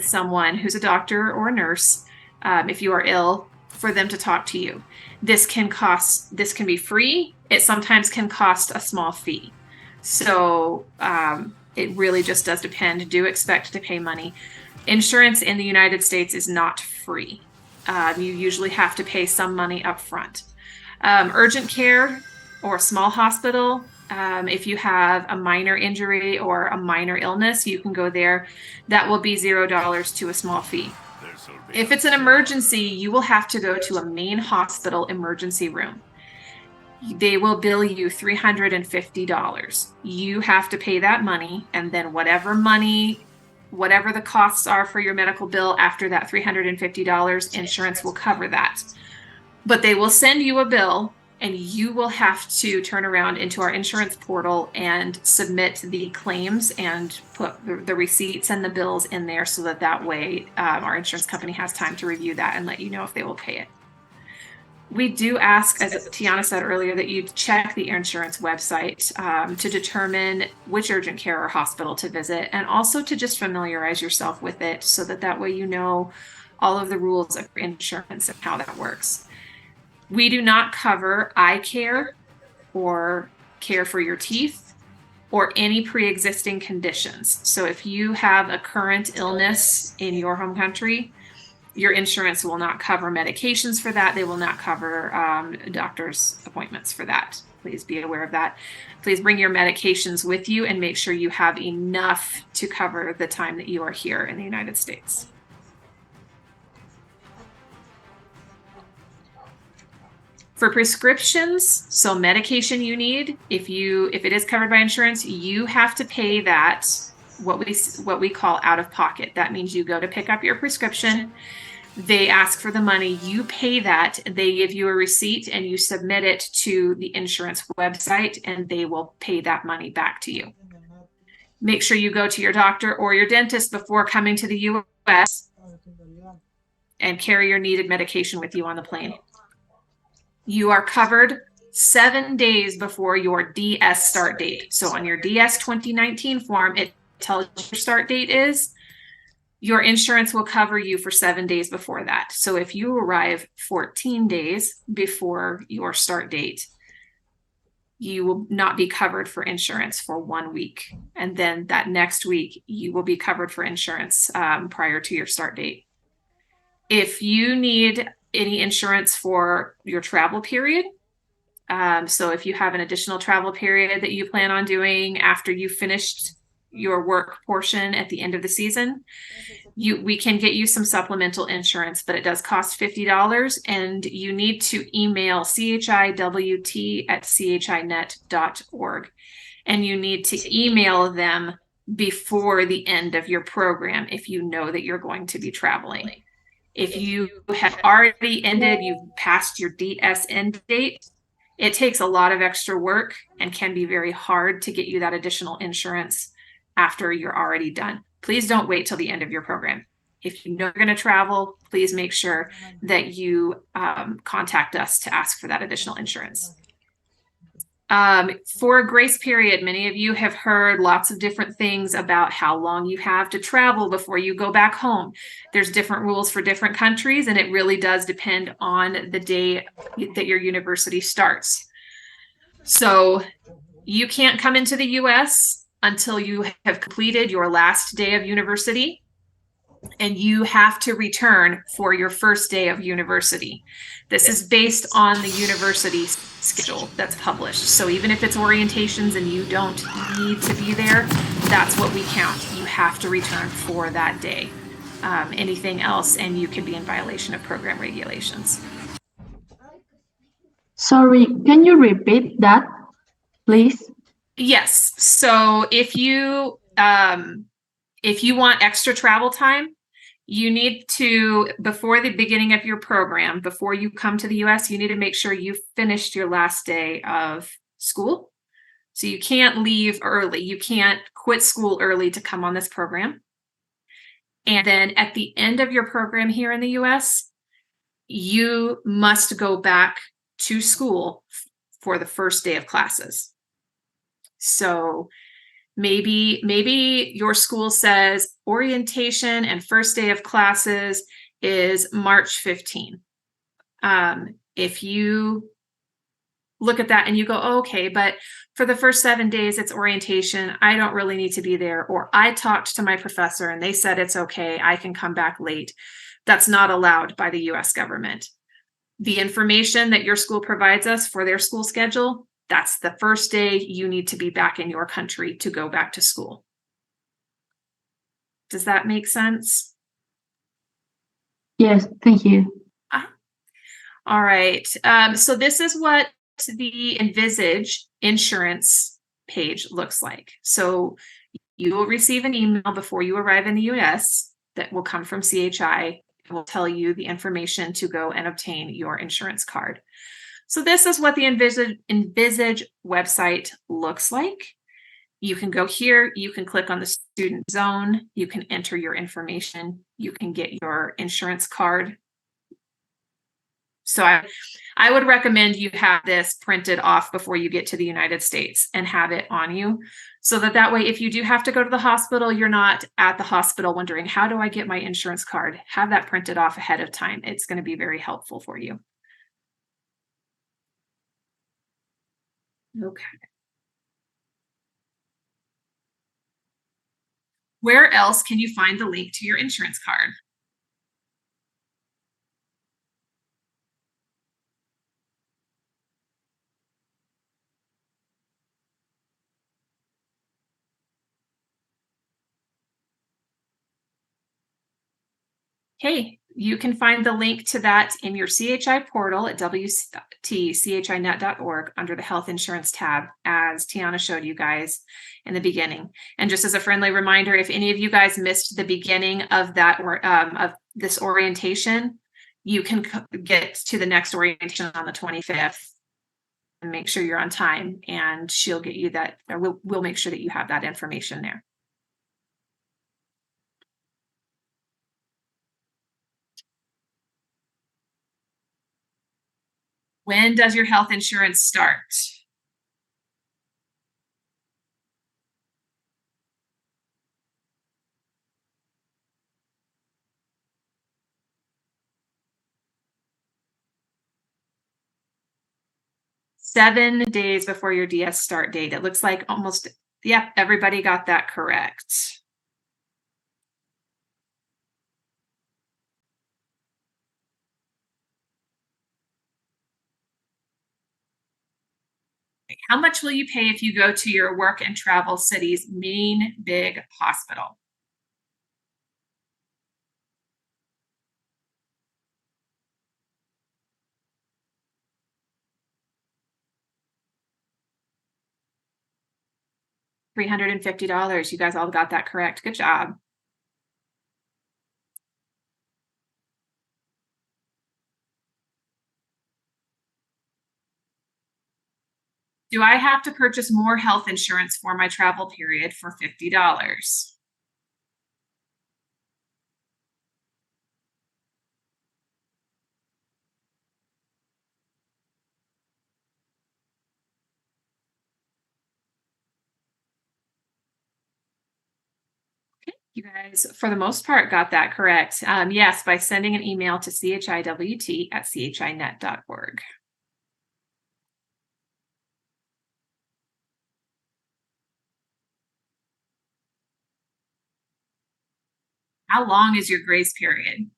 with someone who's a doctor or a nurse, if you are ill, for them to talk to you. This can be free. It sometimes can cost a small fee. So it really just does depend. Do expect to pay money. Insurance in the United States is not free. You usually have to pay some money up front. Urgent care or small hospital, if you have a minor injury or a minor illness, you can go there. That will be $0 to a small fee. If it's an emergency, you will have to go to a main hospital emergency room. They will bill you $350. You have to pay that money, and then whatever the costs are for your medical bill after that $350, insurance will cover that. But they will send you a bill, and you will have to turn around into our insurance portal and submit the claims and put the receipts and the bills in there, so that way our insurance company has time to review that and let you know if they will pay it. We do ask, as Tiana said earlier, that you check the insurance website to determine which urgent care or hospital to visit, and also to just familiarize yourself with it, so that way you know all of the rules of insurance and how that works. We do not cover eye care or care for your teeth or any pre-existing conditions. So if you have a current illness in your home country, your insurance will not cover medications for that. They will not cover doctor's appointments for that. Please be aware of that. Please bring your medications with you and make sure you have enough to cover the time that you are here in the United States. For prescriptions, so medication you need, if it is covered by insurance, you have to pay that, what we call out of pocket. That means you go to pick up your prescription, they ask for the money, you pay that, they give you a receipt, and you submit it to the insurance website, and they will pay that money back to you. Make sure you go to your doctor or your dentist before coming to the US, and carry your needed medication with you on the plane. You are covered 7 days before your DS start date. So on your DS 2019 form, it tells you your start date is. Your insurance will cover you for 7 days before that. So if you arrive 14 days before your start date, you will not be covered for insurance for 1 week. And then that next week, you will be covered for insurance prior to your start date. If you need any insurance for your travel period, so if you have an additional travel period that you plan on doing after you finished your work portion at the end of the season, we can get you some supplemental insurance, but it does cost $50, and you need to email chiwt@chinet.org, and you need to email them before the end of your program if you know that you're going to be traveling. If you have already ended, you've passed your DS end date, it takes a lot of extra work and can be very hard to get you that additional insurance after you're already done. Please don't wait till the end of your program. If you know you're going to travel, please make sure that you contact us to ask for that additional insurance. For a grace period, many of you have heard lots of different things about how long you have to travel before you go back home. There's different rules for different countries, and it really does depend on the day that your university starts. So you can't come into the US until you have completed your last day of university, and you have to return for your first day of university. This is based on the university schedule that's published. So even if it's orientations and you don't need to be there, that's what we count. You have to return for that day. Anything else, and you could be in violation of program regulations. Sorry, can you repeat that, please? Yes. So if you want extra travel time, you need to, before the beginning of your program, before you come to the US, you need to make sure you've finished your last day of school. So you can't leave early. You can't quit school early to come on this program. And then at the end of your program here in the US, you must go back to school for the first day of classes. So Maybe your school says orientation and first day of classes is March 15. If you look at that and you go, oh, okay, but for the first 7 days, it's orientation. I don't really need to be there. Or I talked to my professor and they said it's okay. I can come back late. That's not allowed by the US government. The information that your school provides us for their school schedule, that's the first day you need to be back in your country to go back to school. Does that make sense? Yes, thank you. All right. So this is what the Envisage insurance page looks like. So you will receive an email before you arrive in the US that will come from CHI. It will tell you the information to go and obtain your insurance card. So this is what the Envisage website looks like. You can go here, you can click on the student zone, you can enter your information, you can get your insurance card. So I would recommend you have this printed off before you get to the United States and have it on you so that way, if you do have to go to the hospital, you're not at the hospital wondering, how do I get my insurance card? Have that printed off ahead of time. It's going to be very helpful for you. Okay. Where else can you find the link to your insurance card? Hey, you can find the link to that in your CHI portal at wtchinet.org under the health insurance tab, as Tiana showed you guys in the beginning. And just as a friendly reminder, if any of you guys missed the beginning of that of this orientation, you can get to the next orientation on the 25th and make sure you're on time, and she'll get you that, or we'll make sure that you have that information there. When does your health insurance start? Seven days before your DS start date. It looks like almost, yep, everybody got that correct. How much will you pay if you go to your work and travel city's main big hospital? $350. You guys all got that correct. Good job. Do I have to purchase more health insurance for my travel period for $50? You guys, for the most part, got that correct. Yes, by sending an email to chiwt@chinet.org. How long is your grace period?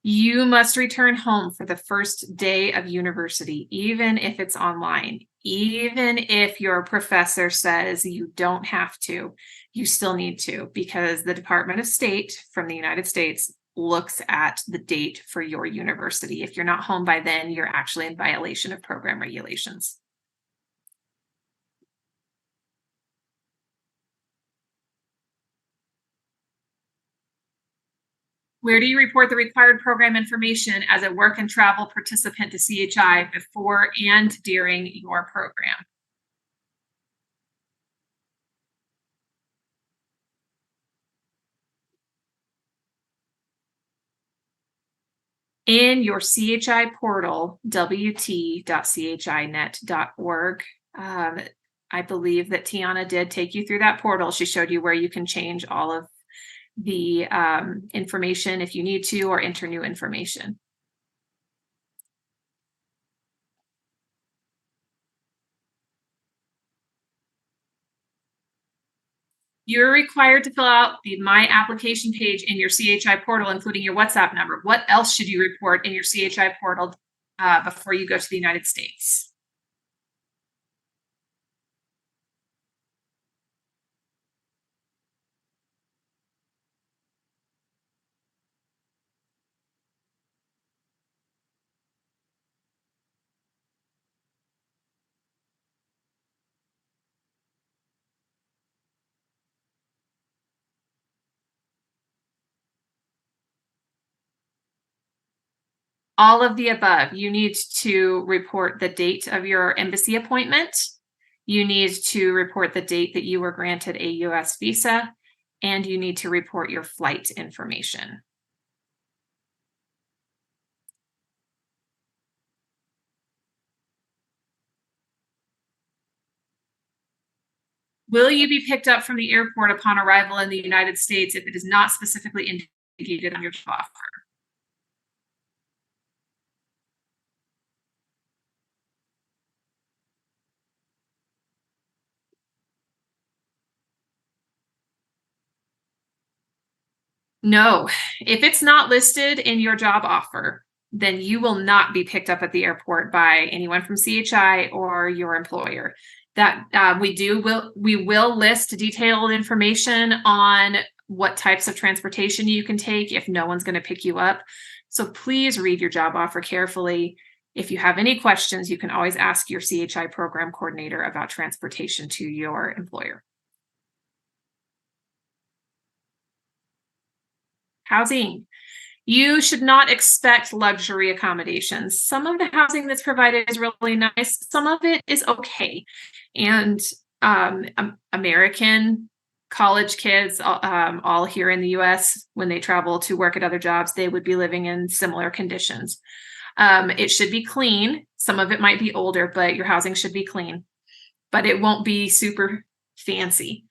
You must return home for the first day of university, even if it's online. Even if your professor says you don't have to, you still need to, because the Department of State from the United States looks at the date for your university. If you're not home by then, you're actually in violation of program regulations. Where do you report the required program information as a work and travel participant to CHI before and during your program? In your CHI portal, wt.chinet.org, I believe that Tiana did take you through that portal. She showed you where you can change all of the information if you need to, or enter new information. You're required to fill out the My Application page in your CHI portal, including your WhatsApp number. What else should you report in your CHI portal before you go to the United States? All of the above. You need to report the date of your embassy appointment. You need to report the date that you were granted a US visa, and you need to report your flight information. Will you be picked up from the airport upon arrival in the United States if it is not specifically indicated on your job offer? No, if it's not listed in your job offer, then you will not be picked up at the airport by anyone from CHI or your employer. That we will list detailed information on what types of transportation you can take if no one's going to pick you up. So please read your job offer carefully. If you have any questions, you can always ask your CHI program coordinator about transportation to your employer. Housing. You should not expect luxury accommodations. Some of the housing that's provided is really nice. Some of it is okay. And American college kids, all here in the US, when they travel to work at other jobs, they would be living in similar conditions. It should be clean. Some of it might be older, but your housing should be clean. But it won't be super fancy.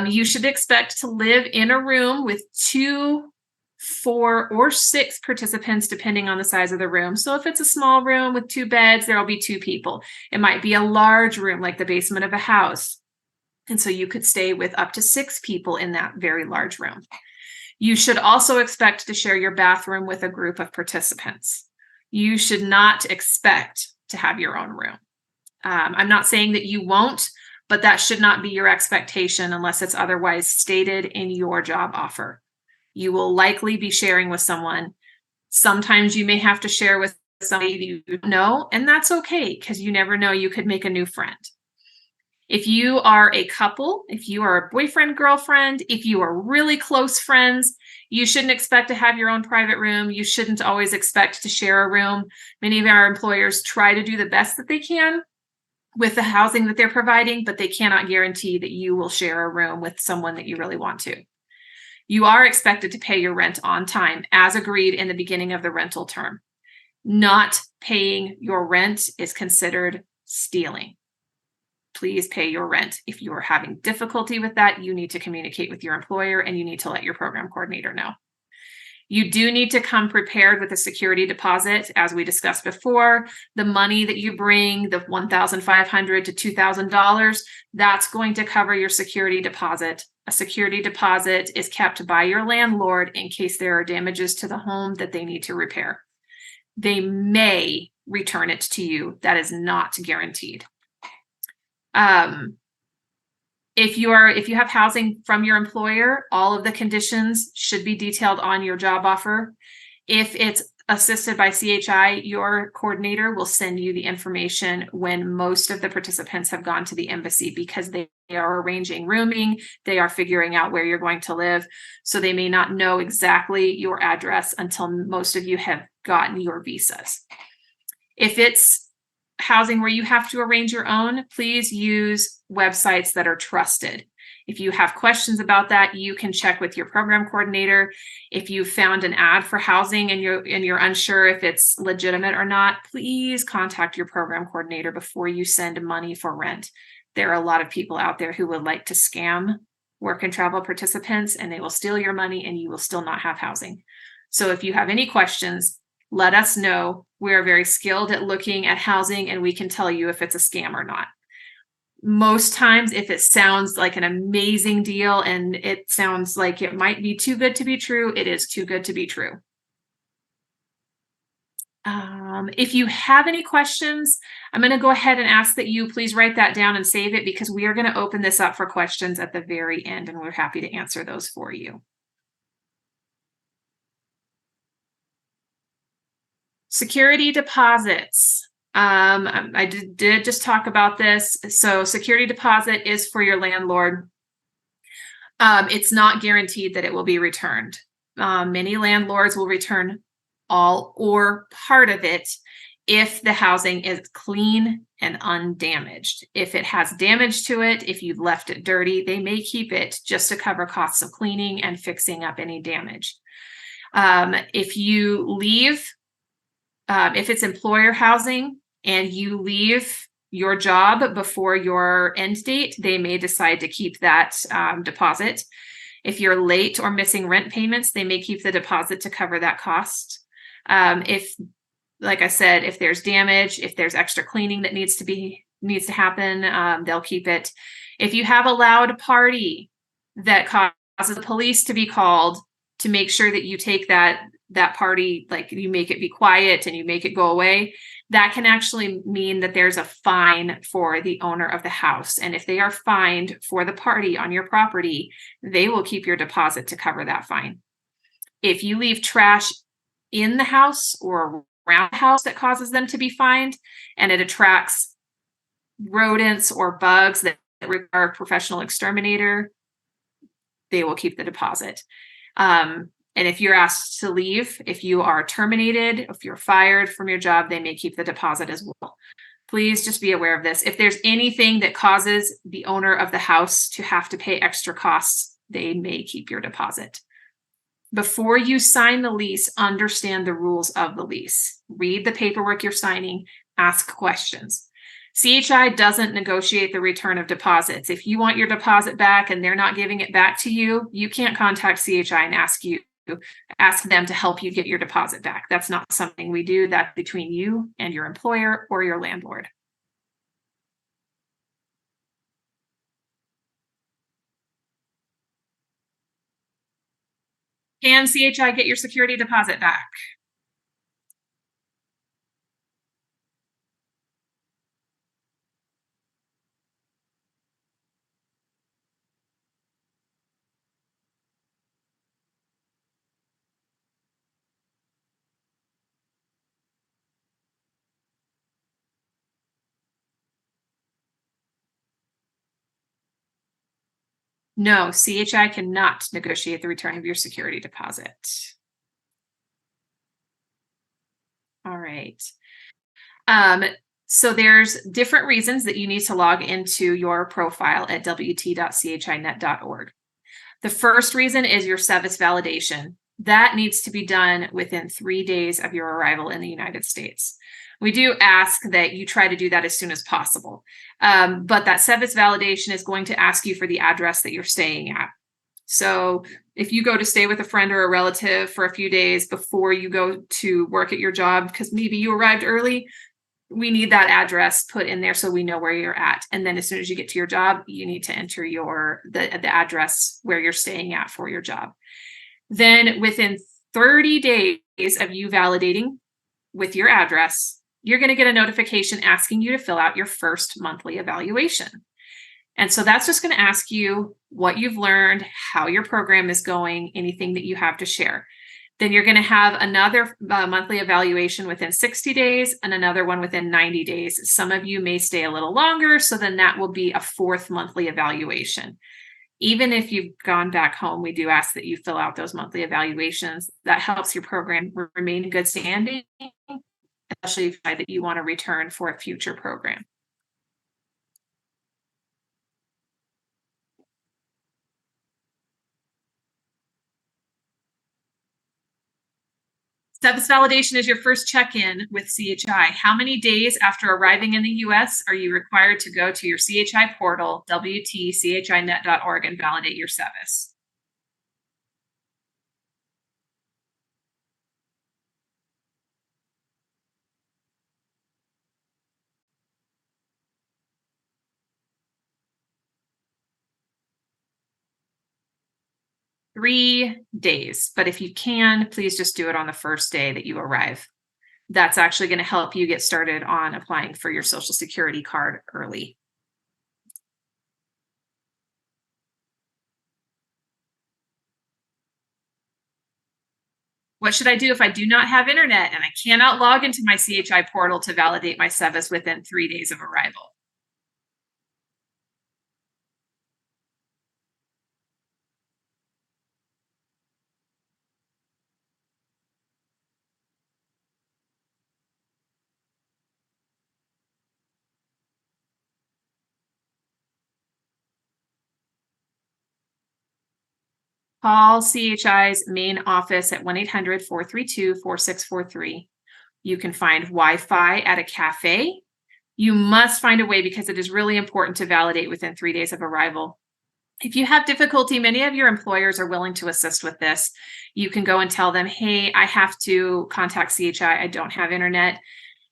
You should expect to live in a room with 2, 4, or 6 participants, depending on the size of the room. So if it's a small room with 2 beds, there'll be 2 people. It might be a large room like the basement of a house. And so you could stay with up to 6 people in that very large room. You should also expect to share your bathroom with a group of participants. You should not expect to have your own room. I'm not saying that you won't, but that should not be your expectation unless it's otherwise stated in your job offer. You will likely be sharing with someone. Sometimes you may have to share with somebody you know, and that's okay, because you never know, you could make a new friend. If you are a couple, if you are a boyfriend, girlfriend, if you are really close friends, you shouldn't expect to have your own private room. You shouldn't always expect to share a room. Many of our employers try to do the best that they can with the housing that they're providing, but they cannot guarantee that you will share a room with someone that you really want to. You are expected to pay your rent on time, as agreed in the beginning of the rental term. Not paying your rent is considered stealing. Please pay your rent. If you are having difficulty with that, you need to communicate with your employer and you need to let your program coordinator know. You do need to come prepared with a security deposit, as we discussed before. The money that you bring, the $1,500 to $2,000, that's going to cover your security deposit. A security deposit is kept by your landlord in case there are damages to the home that they need to repair. They may return it to you. That is not guaranteed. If you have housing from your employer, all of the conditions should be detailed on your job offer. If it's assisted by CHI, your coordinator will send you the information when most of the participants have gone to the embassy, because they are arranging rooming, they are figuring out where you're going to live. So they may not know exactly your address until most of you have gotten your visas. If it's housing where you have to arrange your own, please use websites that are trusted. If you have questions about that, you can check with your program coordinator. If you found an ad for housing and you're unsure if it's legitimate or not, please contact your program coordinator before you send money for rent. There are a lot of people out there who would like to scam work and travel participants, and they will steal your money and you will still not have housing. So if you have any questions, let us know. We are very skilled at looking at housing, and we can tell you if it's a scam or not. Most times, if it sounds like an amazing deal and it sounds like it might be too good to be true, it is too good to be true. If you have any questions, I'm going to go ahead and ask that you please write that down and save it, because we are going to open this up for questions at the very end, and we're happy to answer those for you. Security deposits. I did just talk about this. So security deposit is for your landlord. It's not guaranteed that it will be returned. Many landlords will return all or part of it if the housing is clean and undamaged. If it has damage to it, if you've left it dirty, they may keep it just to cover costs of cleaning and fixing up any damage. If you leave, if it's employer housing and you leave your job before your end date, they may decide to keep that deposit. If you're late or missing rent payments, they may keep the deposit to cover that cost. If, like I said, if there's damage, if there's extra cleaning that needs to happen, they'll keep it. If you have a loud party that causes the police to be called to make sure that you take that party, like you make it be quiet and you make it go away, that can actually mean that there's a fine for the owner of the house. And if they are fined for the party on your property, they will keep your deposit to cover that fine. If you leave trash in the house or around the house that causes them to be fined, and it attracts rodents or bugs that require a professional exterminator, they will keep the deposit. And if you're asked to leave, if you are terminated, if you're fired from your job, they may keep the deposit as well. Please just be aware of this. If there's anything that causes the owner of the house to have to pay extra costs, they may keep your deposit. Before you sign the lease, understand the rules of the lease. Read the paperwork you're signing, ask questions. CHI doesn't negotiate the return of deposits. If you want your deposit back and they're not giving it back to you, you can't contact CHI and ask them to help you get your deposit back. That's not something we do. That's between you and your employer or your landlord. Can CHI get your security deposit back? No, CHI cannot negotiate the return of your security deposit. All right. So there's different reasons that you need to log into your profile at wt.chinet.org. The first reason is your SEVIS validation. That needs to be done within 3 days of your arrival in the United States. We do ask that you try to do that as soon as possible. But that SEVIS validation is going to ask you for the address that you're staying at. So if you go to stay with a friend or a relative for a few days before you go to work at your job, because maybe you arrived early, we need that address put in there so we know where you're at. And then as soon as you get to your job, you need to enter the address where you're staying at for your job. Then within 30 days of you validating with your address, you're going to get a notification asking you to fill out your first monthly evaluation. And so that's just going to ask you what you've learned, how your program is going, anything that you have to share. Then you're going to have another monthly evaluation within 60 days and another one within 90 days. Some of you may stay a little longer, so then that will be a fourth monthly evaluation. Even if you've gone back home, we do ask that you fill out those monthly evaluations. That helps your program remain in good standing, especially if you decide that you want to return for a future program. SEVIS validation is your first check-in with CHI. How many days after arriving in the US are you required to go to your CHI portal, www.chinet.org, and validate your SEVIS? Three days, but if you can, please just do it on the first day that you arrive. That's actually going to help you get started on applying for your Social Security card early. What should I do if I do not have internet and I cannot log into my CHI portal to validate my SEVIS within 3 days of arrival? Call CHI's main office at 1-800-432-4643. You can find Wi-Fi at a cafe. You must find a way because it is really important to validate within 3 days of arrival. If you have difficulty, many of your employers are willing to assist with this. You can go and tell them, hey, I have to contact CHI. I don't have internet.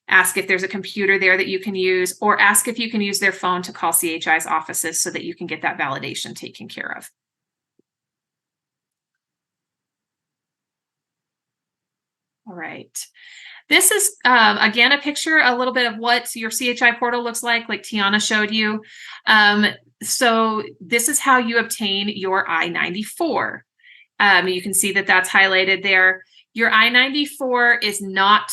Ask if there's a computer there that you can use, or ask if you can use their phone to call CHI's offices so that you can get that validation taken care of. All right. This is, again, a picture, a little bit of what your CHI portal looks like Tiana showed you. So this is how you obtain your I-94. You can see that that's highlighted there. Your I-94 is not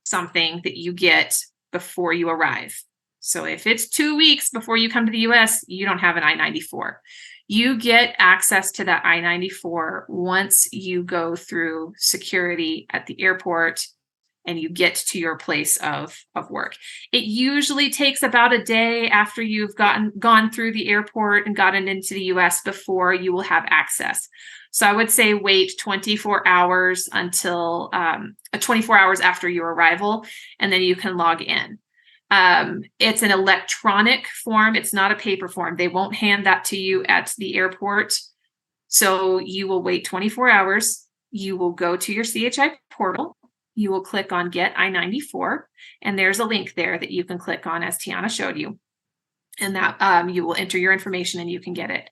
something that you get before you arrive. So if it's 2 weeks before you come to the US, you don't have an I-94. You get access to that I-94 once you go through security at the airport and you get to your place of work. It usually takes about a day after you've gone through the airport and gotten into the US before you will have access. So I would say wait 24 hours until 24 hours after your arrival, and then you can log in. It's an electronic form. It's not a paper form. They won't hand that to you at the airport. So you will wait 24 hours. You will go to your CHI portal. You will click on Get I-94, and there's a link there that you can click on, as Tiana showed you, and that you will enter your information and you can get it.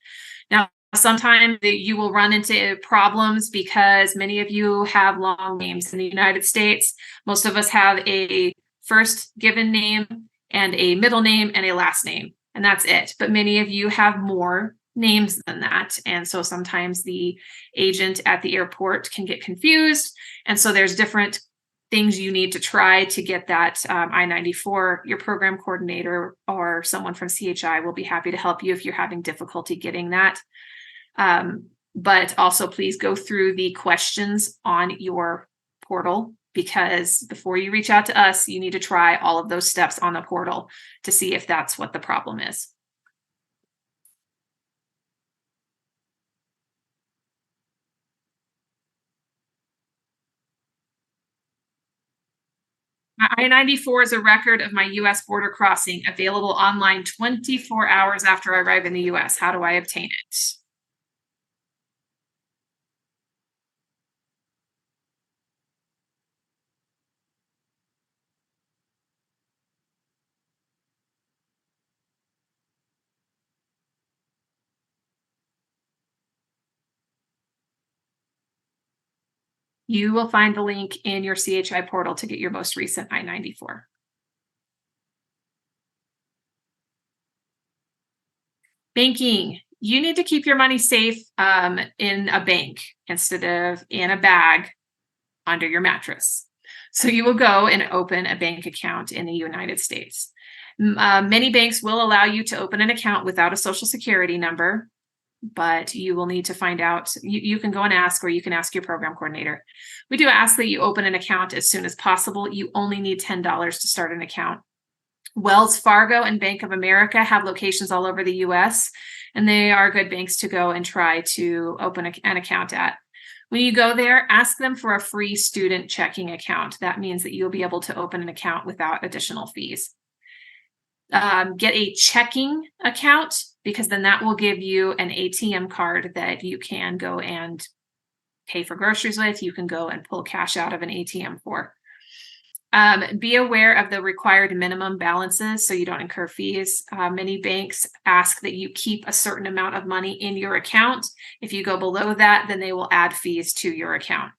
Now, sometimes you will run into problems because many of you have long names in the United States. Most of us have a first given name and a middle name and a last name, and that's it. But many of you have more names than that. And so sometimes the agent at the airport can get confused. And so there's different things you need to try to get that I-94. Your program coordinator or someone from CHI will be happy to help you if you're having difficulty getting that. But also please go through the questions on your portal, because before you reach out to us, you need to try all of those steps on the portal to see if that's what the problem is. My I-94 is a record of my US border crossing, available online 24 hours after I arrive in the US. How do I obtain it? You will find the link in your CHI portal to get your most recent I-94. Banking. You need to keep your money safe in a bank instead of in a bag under your mattress. So you will go and open a bank account in the United States. Many banks will allow you to open an account without a Social Security number, but you will need to find out. You can go and ask, or you can ask your program coordinator. We do ask that you open an account as soon as possible. You only need $10 to start an account. Wells Fargo and Bank of America have locations all over the US, and they are good banks to go and try to open an account at. When you go there, ask them for a free student checking account. That means that you'll be able to open an account without additional fees. Get a checking account, because then that will give you an ATM card that you can go and pay for groceries with. You can go and pull cash out of an ATM for. Be aware of the required minimum balances so you don't incur fees. Many banks ask that you keep a certain amount of money in your account. If you go below that, then they will add fees to your account.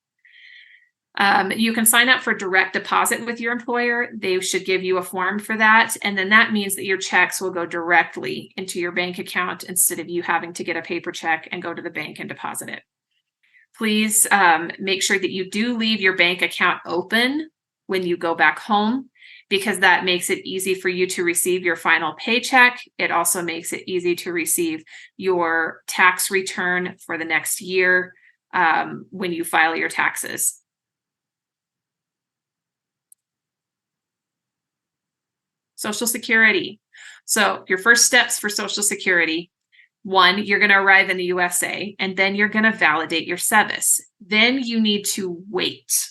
You can sign up for direct deposit with your employer. They should give you a form for that. And then that means that your checks will go directly into your bank account instead of you having to get a paper check and go to the bank and deposit it. Please make sure that you do leave your bank account open when you go back home, because that makes it easy for you to receive your final paycheck. It also makes it easy to receive your tax return for the next year when you file your taxes. Social Security. So your first steps for Social Security: one, you're going to arrive in the USA, and then you're going to validate your SEVIS. Then you need to wait.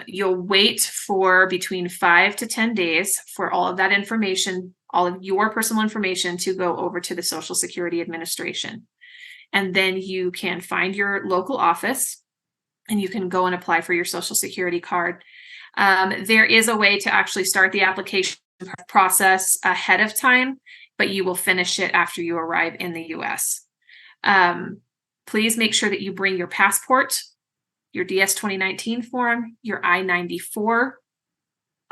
You'll wait for between 5 to 10 days for all of that information, all of your personal information, to go over to the Social Security Administration. And then you can find your local office and you can go and apply for your Social Security card. There is a way to actually start the application process ahead of time, but you will finish it after you arrive in the US. Please make sure that you bring your passport, your DS 2019 form, your I-94,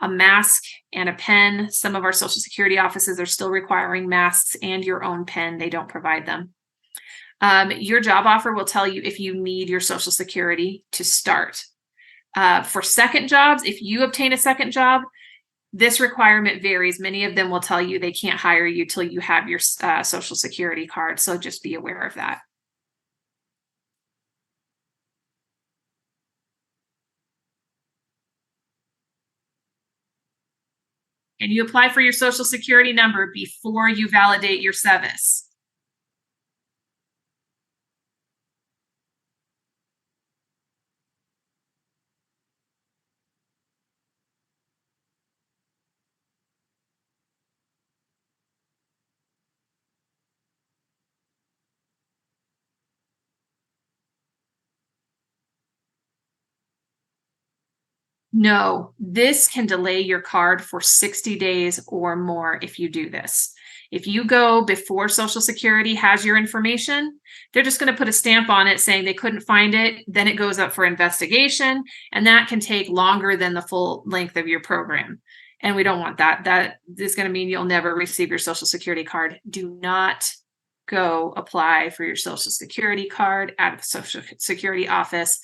a mask, and a pen. Some of our Social Security offices are still requiring masks and your own pen. They don't provide them. Your job offer will tell you if you need your Social Security to start. For second jobs, if you obtain a second job, this requirement varies. Many of them will tell you they can't hire you till you have your Social Security card. So just be aware of that. And you apply for your Social Security number before you validate your SEVIS. No, this can delay your card for 60 days or more if you do this. If you go before Social Security has your information, they're just going to put a stamp on it saying they couldn't find it. Then it goes up for investigation, and that can take longer than the full length of your program. And we don't want that. That is going to mean you'll never receive your Social Security card. Do not go apply for your Social Security card at the Social Security office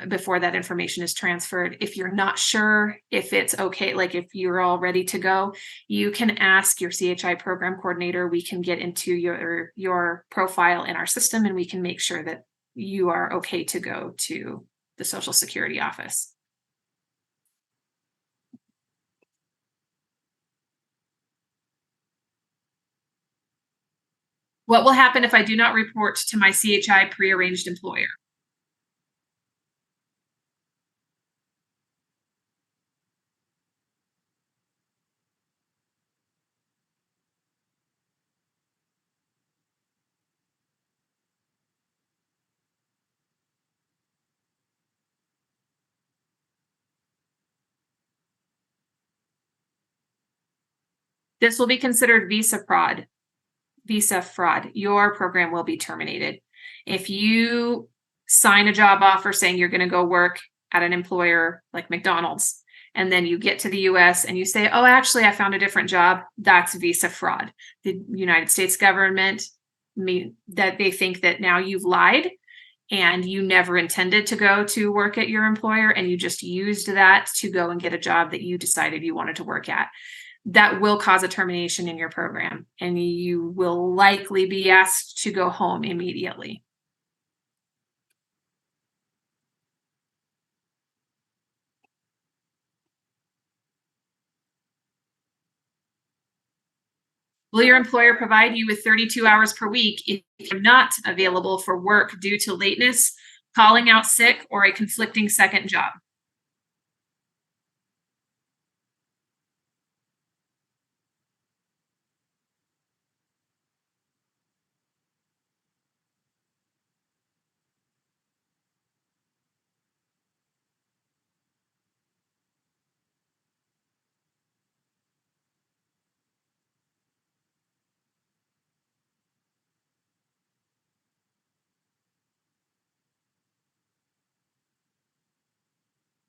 before that information is transferred. If you're not sure if it's okay, like if you're all ready to go, you can ask your CHI program coordinator. We can get into your profile in our system, and we can make sure that you are okay to go to the Social Security office. What will happen if I do not report to my CHI prearranged employer? This will be considered visa fraud. Visa fraud. Your program will be terminated. If you sign a job offer saying you're going to go work at an employer like McDonald's, and then you get to the US and you say, oh, actually, I found a different job, that's visa fraud. The United States government, that they think that now you've lied and you never intended to go to work at your employer, and you just used that to go and get a job that you decided you wanted to work at. That will cause a termination in your program, and you will likely be asked to go home immediately. Will your employer provide you with 32 hours per week if you're not available for work due to lateness, calling out sick, or a conflicting second job?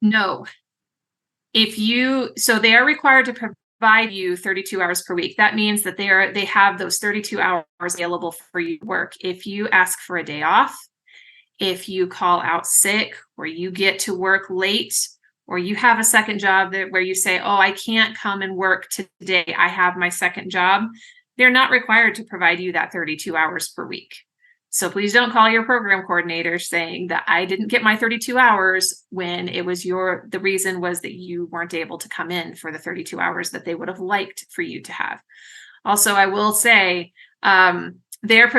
No. So they are required to provide you 32 hours per week. That means that they have those 32 hours available for you to work. If you ask for a day off, if you call out sick, or you get to work late, or you have a second job where you say, oh, I can't come and work today, I have my second job, they're not required to provide you that 32 hours per week. So please don't call your program coordinator saying that I didn't get my 32 hours when it was the reason was that you weren't able to come in for the 32 hours that they would have liked for you to have. Also, I will say, they're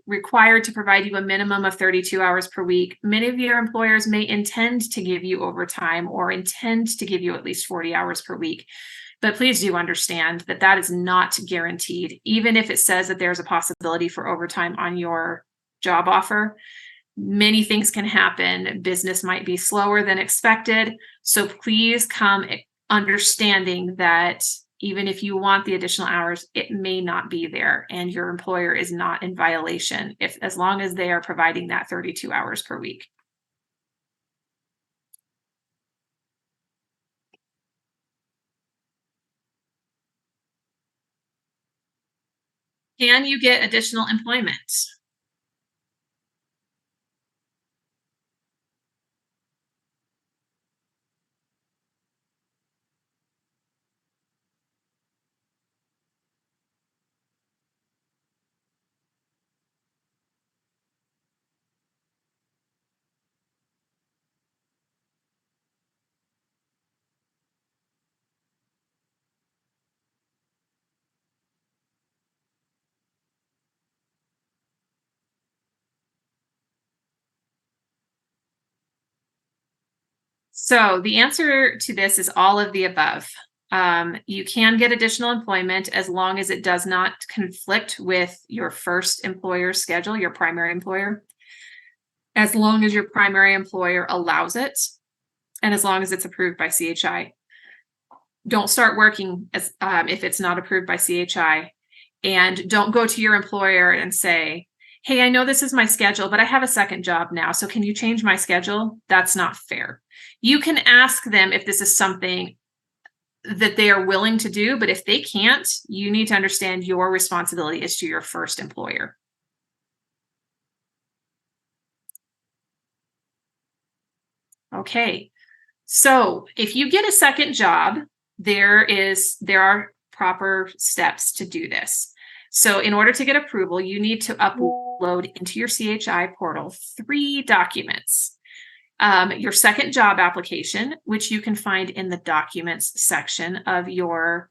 required to provide you a minimum of 32 hours per week. Many of your employers may intend to give you overtime or intend to give you at least 40 hours per week. But please do understand that that is not guaranteed. Even if it says that there's a possibility for overtime on your job offer, many things can happen. Business might be slower than expected. So please come understanding that even if you want the additional hours, it may not be there, and your employer is not in violation as long as they are providing that 32 hours per week. Can you get additional employment? So the answer to this is all of the above. You can get additional employment as long as it does not conflict with your first employer's schedule, your primary employer, as long as your primary employer allows it, and as long as it's approved by CHI. Don't start working if it's not approved by CHI, and don't go to your employer and say, hey, I know this is my schedule, but I have a second job now, so can you change my schedule? That's not fair. You can ask them if this is something that they are willing to do, but if they can't, you need to understand your responsibility is to your first employer. Okay, so if you get a second job, there are proper steps to do this. So in order to get approval, you need to upload into your CHI portal 3 documents. Your second job application, which you can find in the documents section of your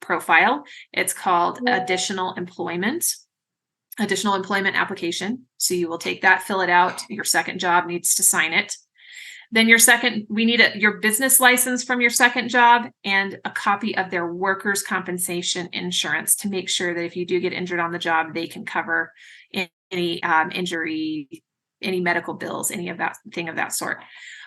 profile. It's called additional employment application. So you will take that, fill it out. Your second job needs to sign it. Then we need your business license from your second job and a copy of their workers' compensation insurance to make sure that if you do get injured on the job, they can cover any injury, any medical bills, any of that thing of that sort.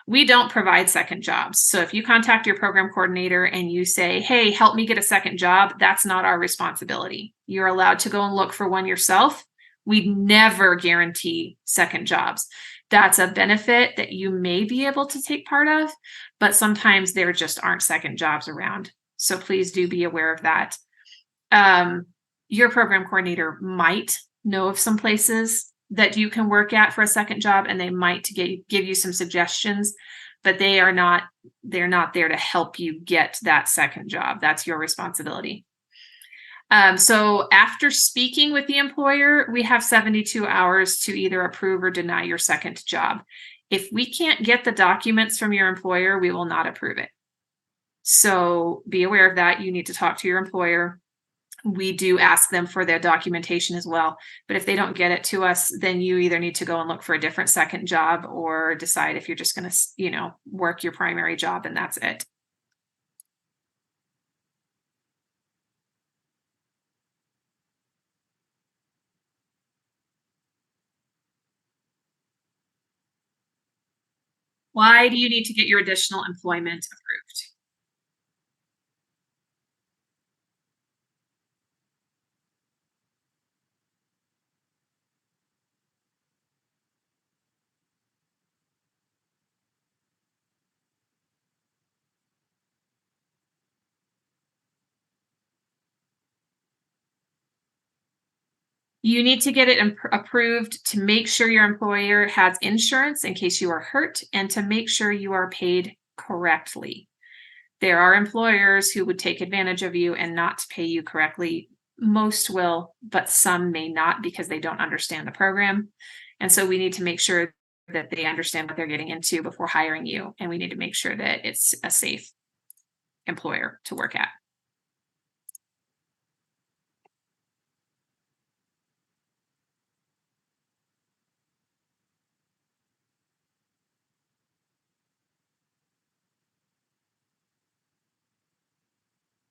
We don't provide second jobs. So if you contact your program coordinator and you say, hey, help me get a second job, that's not our responsibility. You're allowed to go and look for one yourself. We never guarantee second jobs. That's a benefit that you may be able to take part of, but sometimes there just aren't second jobs around. So please do be aware of that. Your program coordinator might know of some places that you can work at for a second job, and they might give you some suggestions, but they're not there to help you get that second job. That's your responsibility. So after speaking with the employer, we have 72 hours to either approve or deny your second job. If we can't get the documents from your employer, we will not approve it. So be aware of that. You need to talk to your employer. we do ask them for their documentation as well. But if they don't get it to us, then you either need to go and look for a different second job or decide if you're just going to, work your primary job and that's it. Why do you need to get your additional employment approved? You need to get it approved to make sure your employer has insurance in case you are hurt and to make sure you are paid correctly. There are employers who would take advantage of you and not pay you correctly. Most will, but some may not because they don't understand the program. And so we need to make sure that they understand what they're getting into before hiring you. And we need to make sure that it's a safe employer to work at.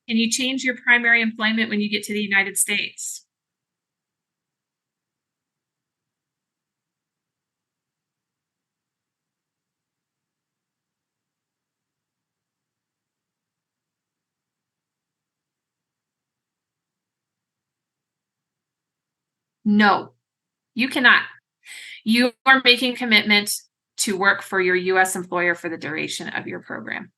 Can you change your primary employment when you get to the United States? No, you cannot. You are making commitment to work for your US employer for the duration of your program.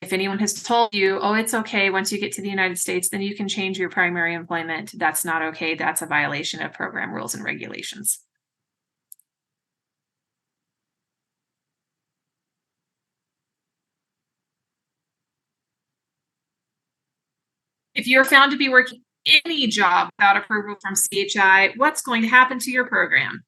If anyone has told you, oh, it's okay, once you get to the United States, then you can change your primary employment, that's not okay. That's a violation of program rules and regulations. If you're found to be working any job without approval from CHI, what's going to happen to your program?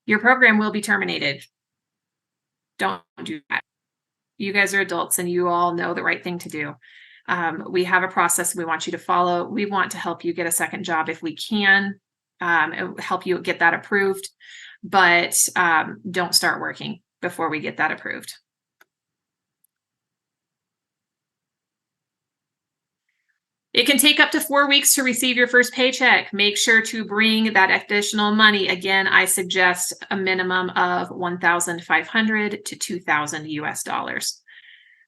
Your program will be terminated. Don't do that. You guys are adults and you all know the right thing to do. We have a process we want you to follow. We want to help you get a second job if we can, help you get that approved, but don't start working before we get that approved. It can take up to 4 weeks to receive your first paycheck. Make sure to bring that additional money. Again, I suggest a minimum of 1,500 to 2,000 US dollars.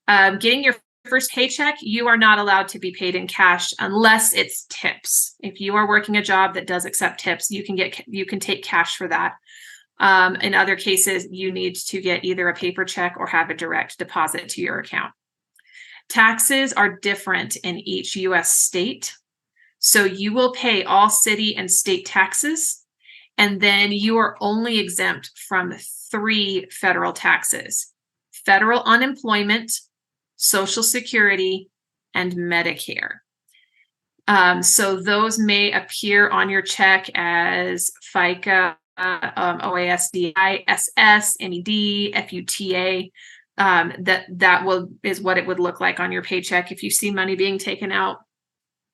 Getting your first paycheck, you are not allowed to be paid in cash unless it's tips. If you are working a job that does accept tips, you can take cash for that. In other cases, you need to get either a paper check or have a direct deposit to your account. Taxes are different in each US state. So you will pay all city and state taxes, and then you are only exempt from 3 federal taxes: federal unemployment, Social Security, and Medicare. So those may appear on your check as FICA, OASD, ISS, NED, FUTA. That is what it would look like on your paycheck. If you see money being taken out,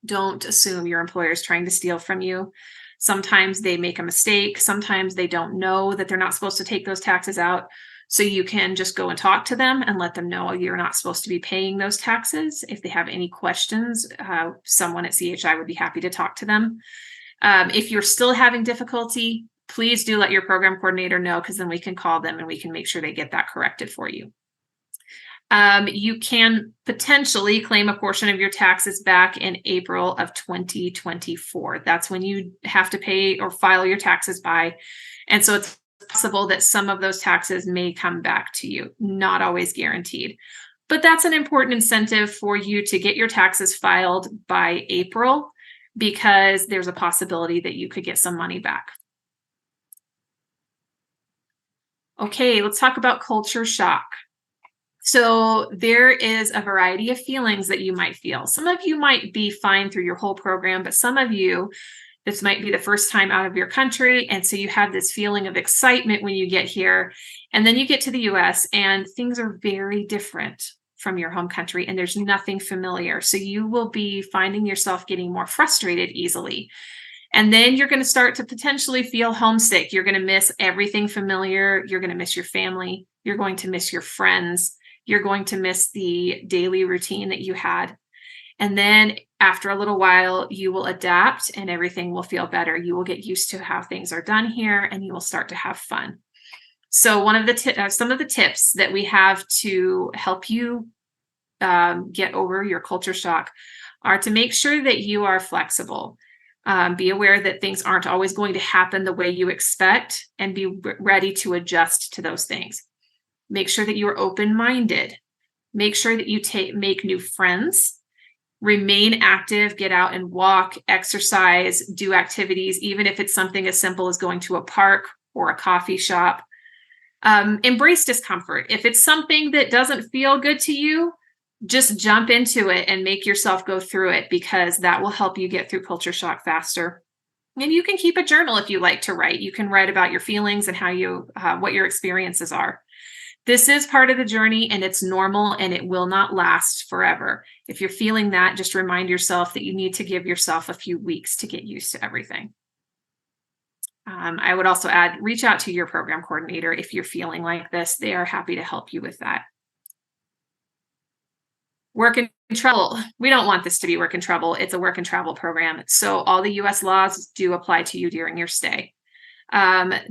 don't assume your employer is trying to steal from you. Sometimes they make a mistake. Sometimes they don't know that they're not supposed to take those taxes out. So you can just go and talk to them and let them know you're not supposed to be paying those taxes. If they have any questions, someone at CHI would be happy to talk to them. If you're still having difficulty, please do let your program coordinator know, because then we can call them and we can make sure they get that corrected for you. You can potentially claim a portion of your taxes back in April of 2024. That's when you have to pay or file your taxes by. And so it's possible that some of those taxes may come back to you, not always guaranteed. But that's an important incentive for you to get your taxes filed by April, because there's a possibility that you could get some money back. Okay, let's talk about culture shock. So there is a variety of feelings that you might feel. Some of you might be fine through your whole program, but some of you, this might be the first time out of your country. And so you have this feeling of excitement when you get here. And then you get to the US and things are very different from your home country and there's nothing familiar. So you will be finding yourself getting more frustrated easily. And then you're going to start to potentially feel homesick. You're going to miss everything familiar. You're going to miss your family. You're going to miss your friends. You're going to miss the daily routine that you had. And then after a little while, you will adapt and everything will feel better. You will get used to how things are done here and you will start to have fun. So one of the some of the tips that we have to help you get over your culture shock are to make sure that you are flexible. Be aware that things aren't always going to happen the way you expect and be ready to adjust to those things. Make sure that you are open-minded. Make sure that you make new friends. Remain active, get out and walk, exercise, do activities, even if it's something as simple as going to a park or a coffee shop. Embrace discomfort. If it's something that doesn't feel good to you, just jump into it and make yourself go through it, because that will help you get through culture shock faster. And you can keep a journal if you like to write. You can write about your feelings and what your experiences are. This is part of the journey and it's normal and it will not last forever. If you're feeling that, just remind yourself that you need to give yourself a few weeks to get used to everything. I would also add, reach out to your program coordinator if you're feeling like this. They are happy to help you with that. Work and travel. We don't want this to be work and travel. It's a work and travel program. So all the US laws do apply to you during your stay.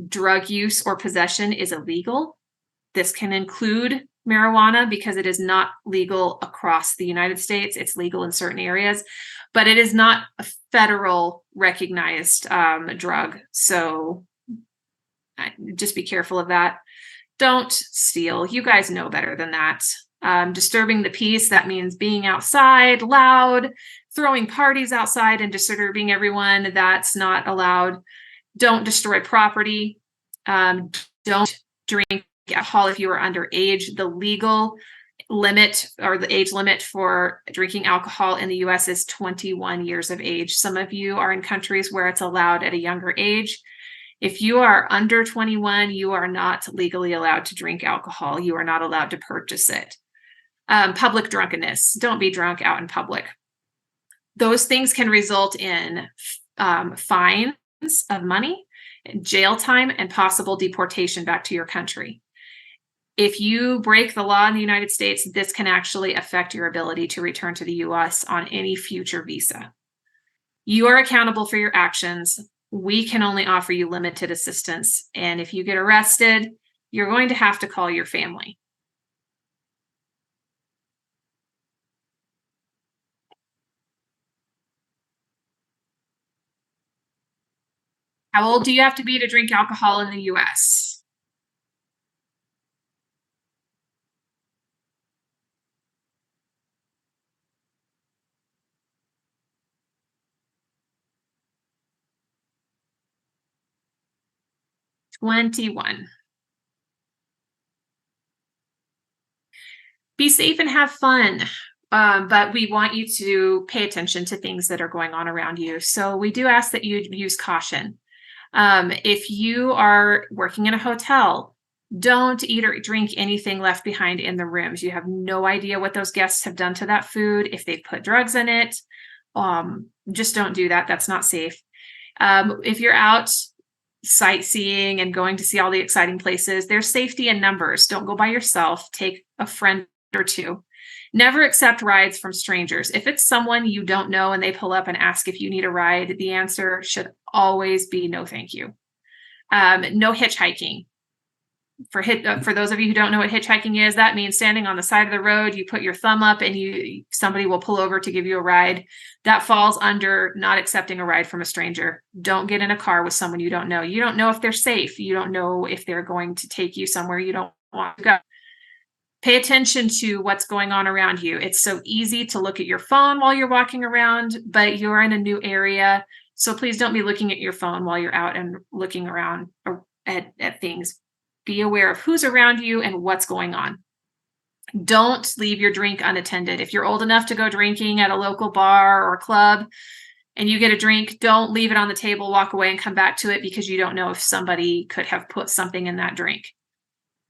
Drug use or possession is illegal. This can include marijuana because it is not legal across the United States. It's legal in certain areas, but it is not a federal recognized drug. So just be careful of that. Don't steal. You guys know better than that. Disturbing the peace, that means being outside, loud, throwing parties outside and disturbing everyone. That's not allowed. Don't destroy property. Don't drink alcohol if you are underage. The legal limit or the age limit for drinking alcohol in the US is 21 years of age. Some of you are in countries where it's allowed at a younger age. If you are under 21, you are not legally allowed to drink alcohol. You are not allowed to purchase it. Public drunkenness. Don't be drunk out in public. Those things can result in fines of money, jail time, and possible deportation back to your country. If you break the law in the United States, this can actually affect your ability to return to the US on any future visa. You are accountable for your actions. We can only offer you limited assistance. And if you get arrested, you're going to have to call your family. How old do you have to be to drink alcohol in the US? "21. Be safe and have fun. But we want you to pay attention to things that are going on around you. So we do ask that you use caution. If you are working in a hotel, don't eat or drink anything left behind in the rooms. You have no idea what those guests have done to that food. If they've put drugs in it, just don't do that. That's not safe. If you're out sightseeing and going to see all the exciting places, there's safety in numbers. Don't go by yourself. Take a friend or two. Never accept rides from strangers. If it's someone you don't know and they pull up and ask if you need a ride, the answer should always be no, thank you. No hitchhiking. For those of you who don't know what hitchhiking is, that means standing on the side of the road, you put your thumb up and somebody will pull over to give you a ride. That falls under not accepting a ride from a stranger. Don't get in a car with someone you don't know. You don't know if they're safe. You don't know if they're going to take you somewhere you don't want to go. Pay attention to what's going on around you. It's so easy to look at your phone while you're walking around, but you're in a new area. So please don't be looking at your phone while you're out and looking around at things. Be aware of who's around you and what's going on. Don't leave your drink unattended. If you're old enough to go drinking at a local bar or club and you get a drink, don't leave it on the table, walk away and come back to it, because you don't know if somebody could have put something in that drink.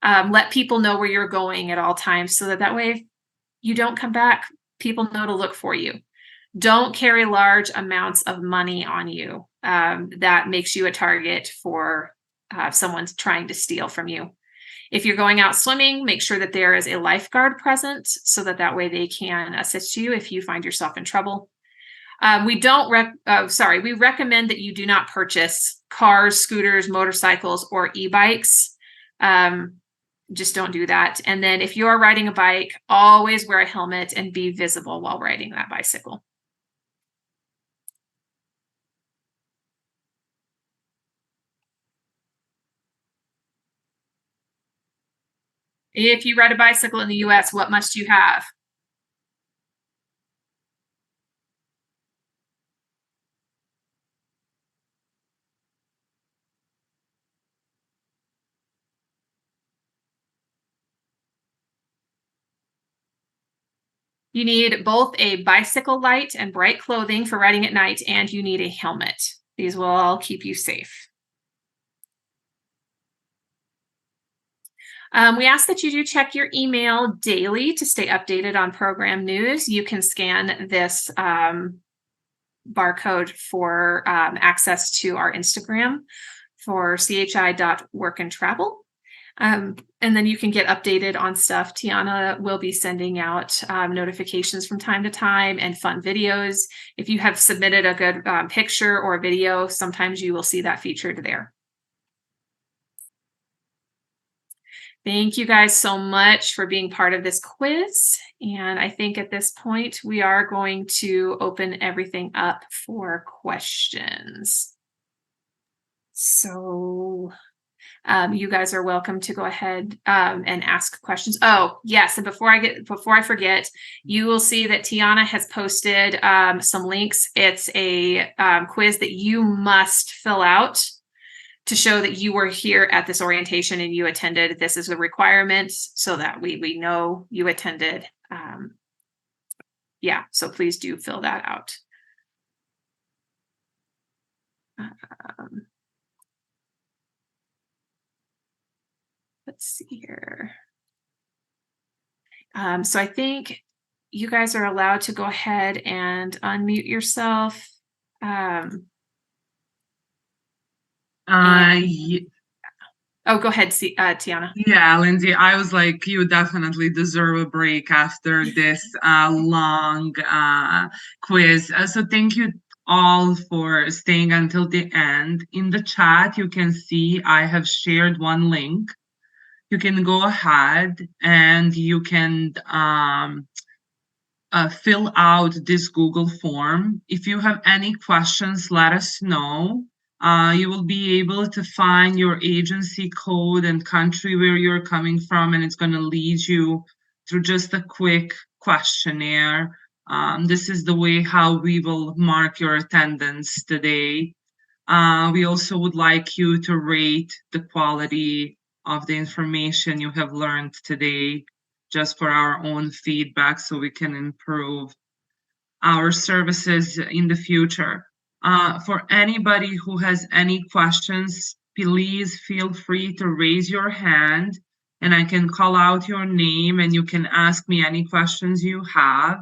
Let people know where you're going at all times, so that way if you don't come back, people know to look for you. Don't carry large amounts of money on you. That makes you a target for someone trying to steal from you. If you're going out swimming, make sure that there is a lifeguard present, so that way they can assist you if you find yourself in trouble. We recommend that you do not purchase cars, scooters, motorcycles, or e-bikes. Just don't do that. And then if you're riding a bike, always wear a helmet and be visible while riding that bicycle. If you ride a bicycle in the US, what must you have? You need both a bicycle light and bright clothing for riding at night, and you need a helmet. These will all keep you safe. We ask that you do check your email daily to stay updated on program news. You can scan this barcode for access to our Instagram for chi.workandtravel. And then you can get updated on stuff. Tiana will be sending out notifications from time to time and fun videos. If you have submitted a good picture or a video, sometimes you will see that featured there. Thank you guys so much for being part of this quiz. And I think at this point, we are going to open everything up for questions. So you guys are welcome to go ahead and ask questions. Oh, yes. And before I forget, you will see that Tiana has posted some links. It's a quiz that you must fill out to show that you were here at this orientation and you attended. This is a requirement so that we know you attended. Yeah, so please do fill that out. Let's see here. So I think you guys are allowed to go ahead and unmute yourself. Oh, go ahead, Tiana. Yeah, Lindsey, I was like, you definitely deserve a break after this long quiz. So thank you all for staying until the end. In the chat, you can see I have shared one link. You can go ahead and you can fill out this Google form. If you have any questions, let us know. You will be able to find your agency code and country where you're coming from, and it's going to lead you through just a quick questionnaire. This is the way how we will mark your attendance today. We also would like you to rate the quality of the information you have learned today, just for our own feedback, so we can improve our services in the future. For anybody who has any questions, please feel free to raise your hand and I can call out your name and you can ask me any questions you have.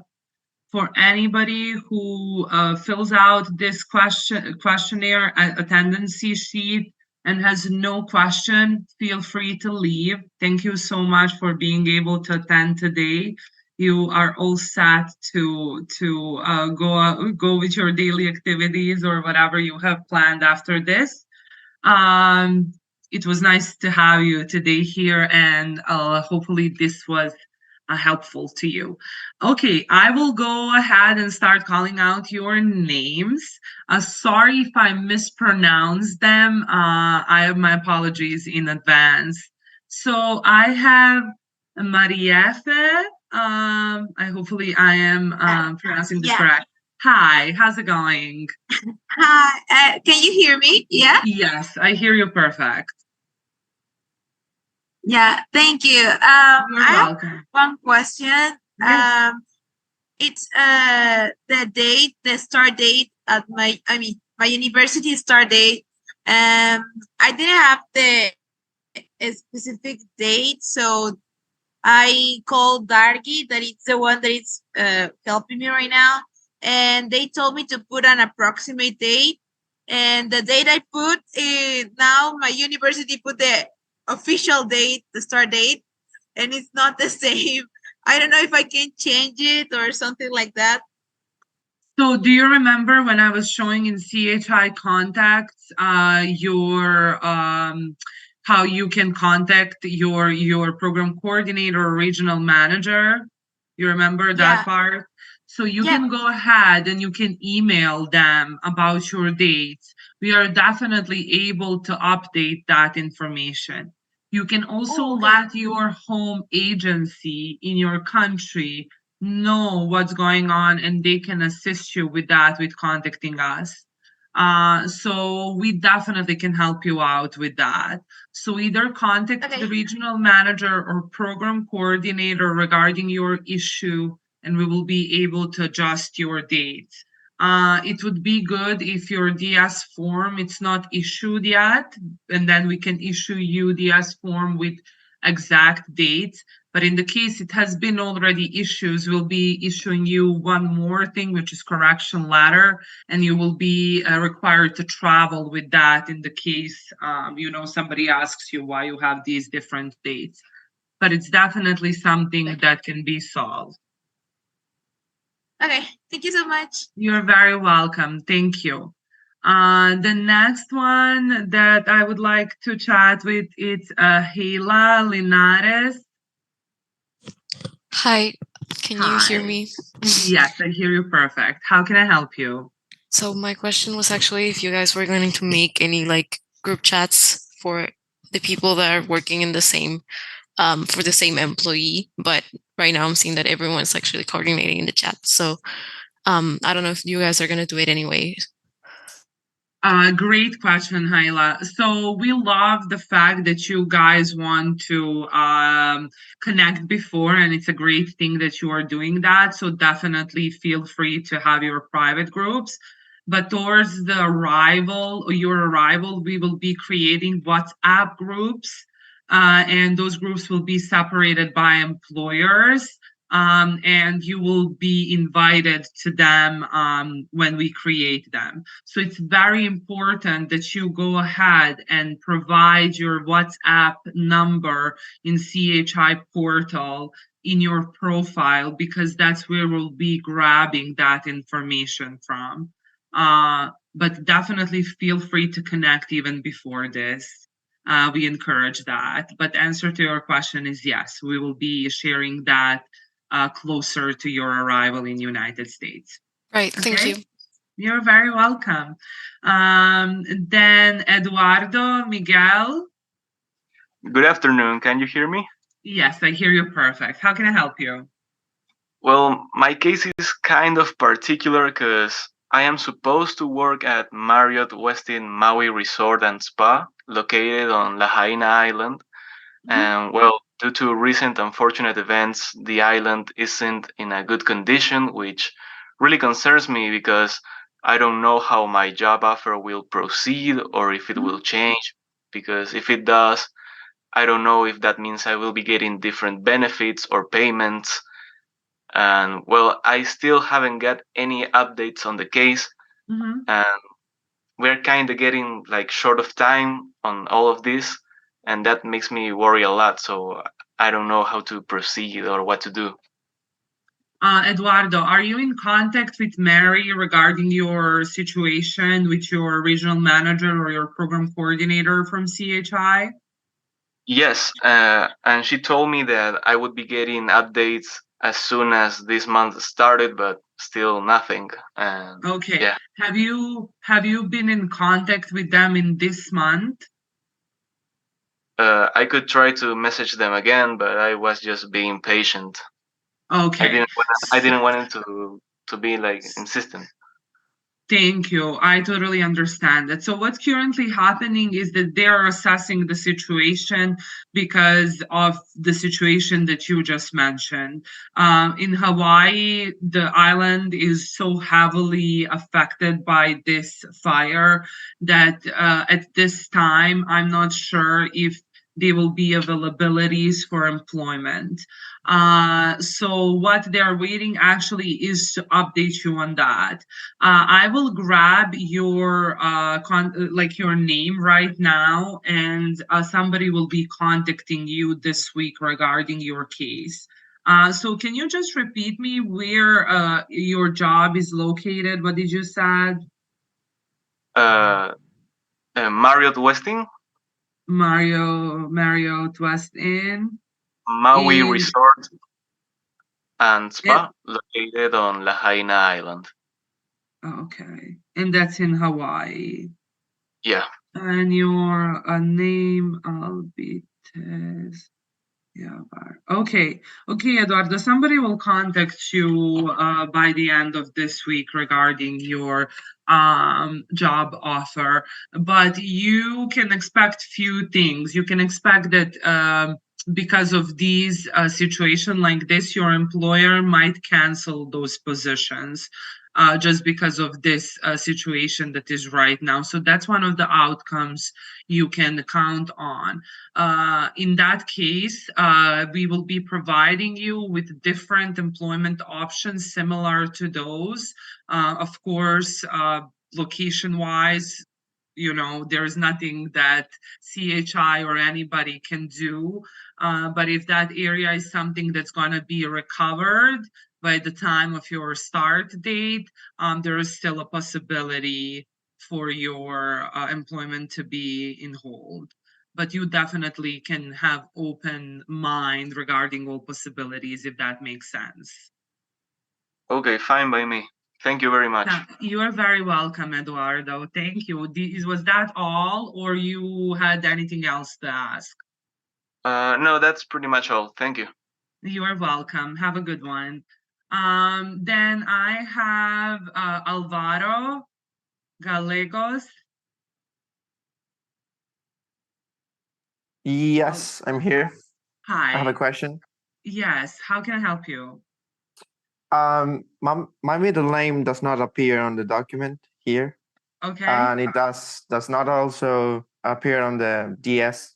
For anybody who fills out this questionnaire attendance sheet and has no question, feel free to leave. Thank you so much for being able to attend today. You are all set to go with your daily activities or whatever you have planned after this. It was nice to have you today here, and hopefully this was helpful to you. Okay, I will go ahead and start calling out your names. Sorry if I mispronounce them. I have my apologies in advance. So I have Mariette. Hopefully I am pronouncing this correct. Hi, how's it going? Hi, can you hear me? Yeah? Yes, I hear you perfect. Yeah, thank you. You're I have welcome. one question. Yes. It's the start date at my university start date. I didn't have a specific date, so I called Dargi, that is the one that is helping me right now, and they told me to put an approximate date. And the date I put, now my university put the official date, the start date, and it's not the same. I don't know if I can change it or something like that. So do you remember when I was showing in CHI contacts your how you can contact your program coordinator or regional manager? You remember that Yeah. part? So you Yeah. can go ahead and you can email them about your dates. We are definitely able to update that information. You can also Oh, okay. let your home agency in your country know what's going on and they can assist you with that with contacting us. So we definitely can help you out with that. So either contact the regional manager or program coordinator regarding your issue, and we will be able to adjust your dates. It would be good if your DS form it's not issued yet, and then we can issue you DS form with exact dates. But in the case it has been already issued, we'll be issuing you one more thing, which is correction letter, and you will be required to travel with that in the case somebody asks you why you have these different dates. But it's definitely something that can be solved. Okay, thank you so much. You're very welcome. Thank you. The next one that I would like to chat with is Hela Linares. Hi, can you hear me? Yes, I hear you perfect. How can I help you? So my question was actually if you guys were going to make any like group chats for the people that are working in the same for the same employee, but right now I'm seeing that everyone's actually coordinating in the chat. So I don't know if you guys are gonna do it anyway. Great question, Hyla. So we love the fact that you guys want to connect before, and it's a great thing that you are doing that. So definitely feel free to have your private groups. But towards the arrival or your arrival, we will be creating WhatsApp groups, and those groups will be separated by employers. And you will be invited to them when we create them. So it's very important that you go ahead and provide your WhatsApp number in CHI portal in your profile, because that's where we'll be grabbing that information from. But definitely feel free to connect even before this. We encourage that. But the answer to your question is yes, we will be sharing that closer to your arrival in United States. Right, thank you. You're very welcome. Then Eduardo, Miguel. Good afternoon. Can you hear me? Yes, I hear you perfect. How can I help you? Well, my case is kind of particular because I am supposed to work at Marriott Westin Maui Resort and Spa, located on Lahaina Island. And well, due to recent unfortunate events, the island isn't in a good condition, which really concerns me because I don't know how my job offer will proceed or if it will change. Because if it does, I don't know if that means I will be getting different benefits or payments. And well, I still haven't got any updates on the case. And we're kind of getting like short of time on all of this, and that makes me worry a lot. So I don't know how to proceed or what to do. Eduardo, are you in contact with Mary regarding your situation with your regional manager or your program coordinator from CHI? Yes, and she told me that I would be getting updates as soon as this month started, but still nothing. And okay. Yeah. Have you been in contact with them in this month? I could try to message them again, but I was just being patient. Okay. I didn't want it to be like insistent. Thank you. I totally understand that. So what's currently happening is that they're assessing the situation because of the situation that you just mentioned. In Hawaii, the island is so heavily affected by this fire that at this time, I'm not sure if there will be availabilities for employment. So what they're waiting actually is to update you on that. I will grab your your name right now, and somebody will be contacting you this week regarding your case. So can you just repeat me where your job is located? What did you say? Marriott Westin, Marriott West Inn Maui in Resort and it, Spa, located on Lahaina Island. okay, and that's in Hawaii. Yeah. And your name, Albites. Yeah. Okay. Okay, Eduardo. Somebody will contact you by the end of this week regarding your job offer. But you can expect few things. You can expect that because of these situation like this, your employer might cancel those positions. Just because of this situation that is right now. So that's one of the outcomes you can count on. In that case, we will be providing you with different employment options similar to those. Of course, location-wise, there is nothing that CHI or anybody can do. But if that area is something that's going to be recovered by the time of your start date, there is still a possibility for your employment to be in hold. But you definitely can have open mind regarding all possibilities, if that makes sense. Okay, fine by me. Thank you very much. You are very welcome, Eduardo. Thank you. Was that all, or you had anything else to ask? No, that's pretty much all. Thank you. You are welcome. Have a good one. Then I have Alvaro Gallegos. Yes, I'm here. Hi. I have a question. Yes, how can I help you? My middle name does not appear on the document here, Okay. and it does not also appear on the DS.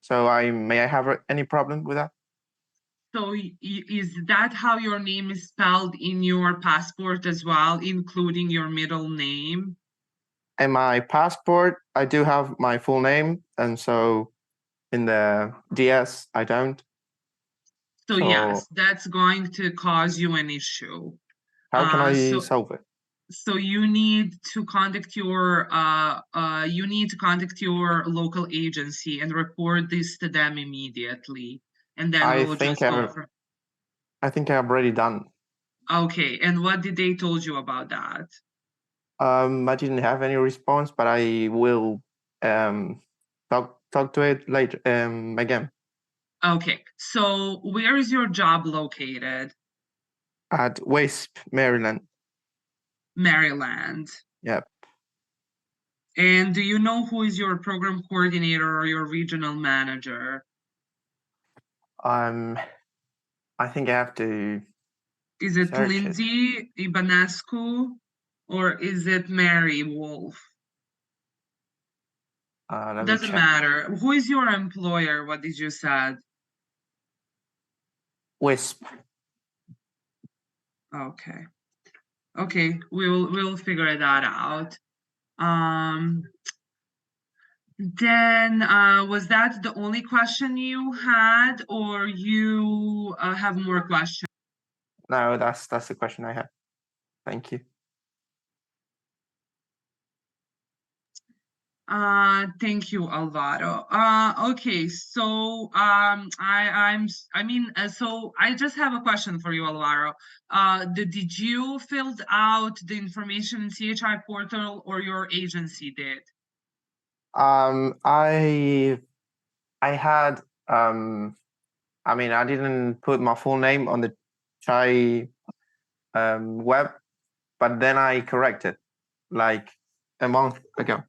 So may I have any problem with that? So is that how your name is spelled in your passport as well, including your middle name? In my passport, I do have my full name, and so in the DS, I don't. So yes, that's going to cause you an issue. How can I solve it? So you need to contact your local agency and report this to them immediately, and then we'll just go for. I think I've already done. Okay, and what did they told you about that? I didn't have any response, but I will talk to it later again. Okay, so where is your job located? At Wisp, Maryland. Maryland. Yep. And do you know who is your program coordinator or your regional manager? I think I have to. Is it Lindsey Ibanescu or is it Mary Wolf? Doesn't matter. Who is your employer? What did you say? Wisp. Okay. Okay, we'll figure that out. Then was that the only question you had, or you have more questions? No, that's the question I have. Thank you. Thank you, Alvaro. Okay, so so I just have a question for you, Alvaro. Did you filled out the information in CHI portal or your agency did? I I had I mean, I didn't put my full name on the Chai web, but then I corrected like a month ago.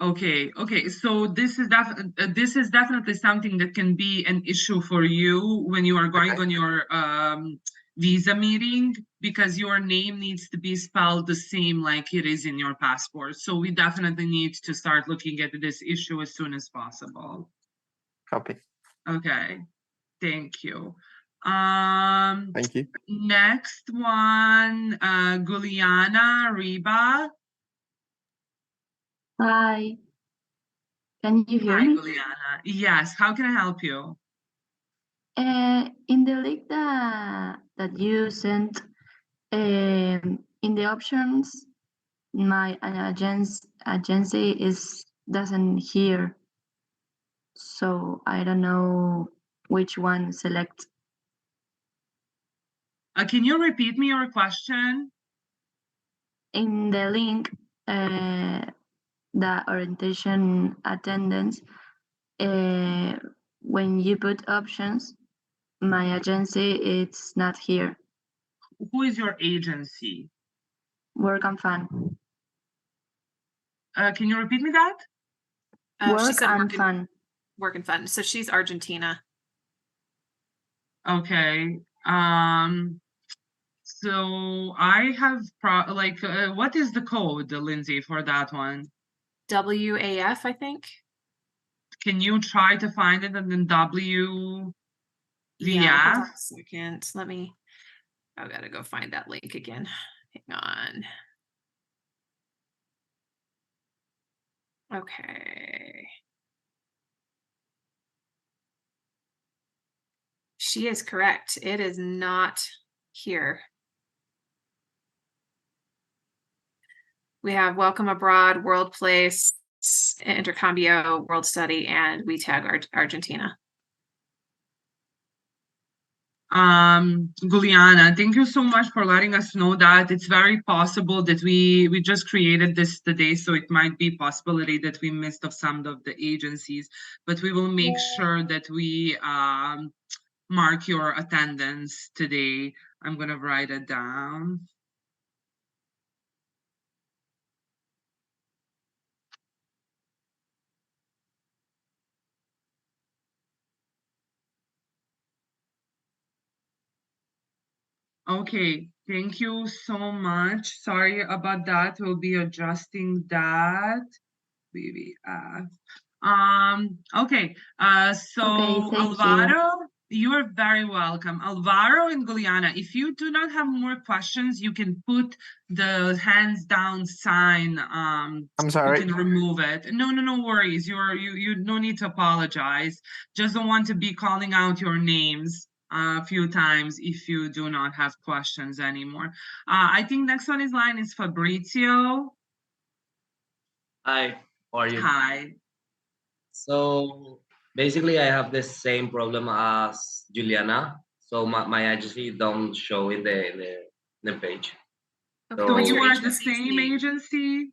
Okay, so this is definitely something that can be an issue for you when you are going on your visa meeting, because your name needs to be spelled the same like it is in your passport. So we definitely need to start looking at this issue as soon as possible. Copy. Okay, thank you. Thank you. Next one, Guliana Riba. Hi. Can you hear Hi, me? Guliana. Yes, how can I help you? In the link that you sent, in the options, my agency doesn't hear, so I don't know which one select. Can you repeat me your question? In the link, the orientation attendance, when you put options, my agency it's not here. Who is your agency? Work and fun. Can you repeat me that? She Work said and fun. work and fun. So she's Argentina. Okay. So I have what is the code, Lindsay, for that one? WAF, I think. Can you try to find it and then WVF? Yeah, hold on a second. I gotta go find that link again. Hang on. Okay. She is correct. It is not here. We have Welcome Abroad, World Place, Intercambio, World Study, and we tag Argentina. Guliana, thank you so much for letting us know that. It's very possible that we just created this today, so it might be possibility that we missed of some of the agencies, but we will make sure that we mark your attendance today. I'm gonna write it down. Okay, thank you so much. Sorry about that. We'll be adjusting that. BBF. Okay, so Okay, thank Alvaro, you are very welcome. Alvaro and Guliana, if you do not have more questions, you can put the hands down sign. I'm You sorry. can remove it. No worries. You no need to apologize. Just don't want to be calling out your names a few times if you do not have questions anymore. I think next on his line is Fabrizio. Hi, how are you? Hi. So basically, I have the same problem as Juliana. So my agency don't show in the page. Okay, So what's you your are the agency's same name? agency?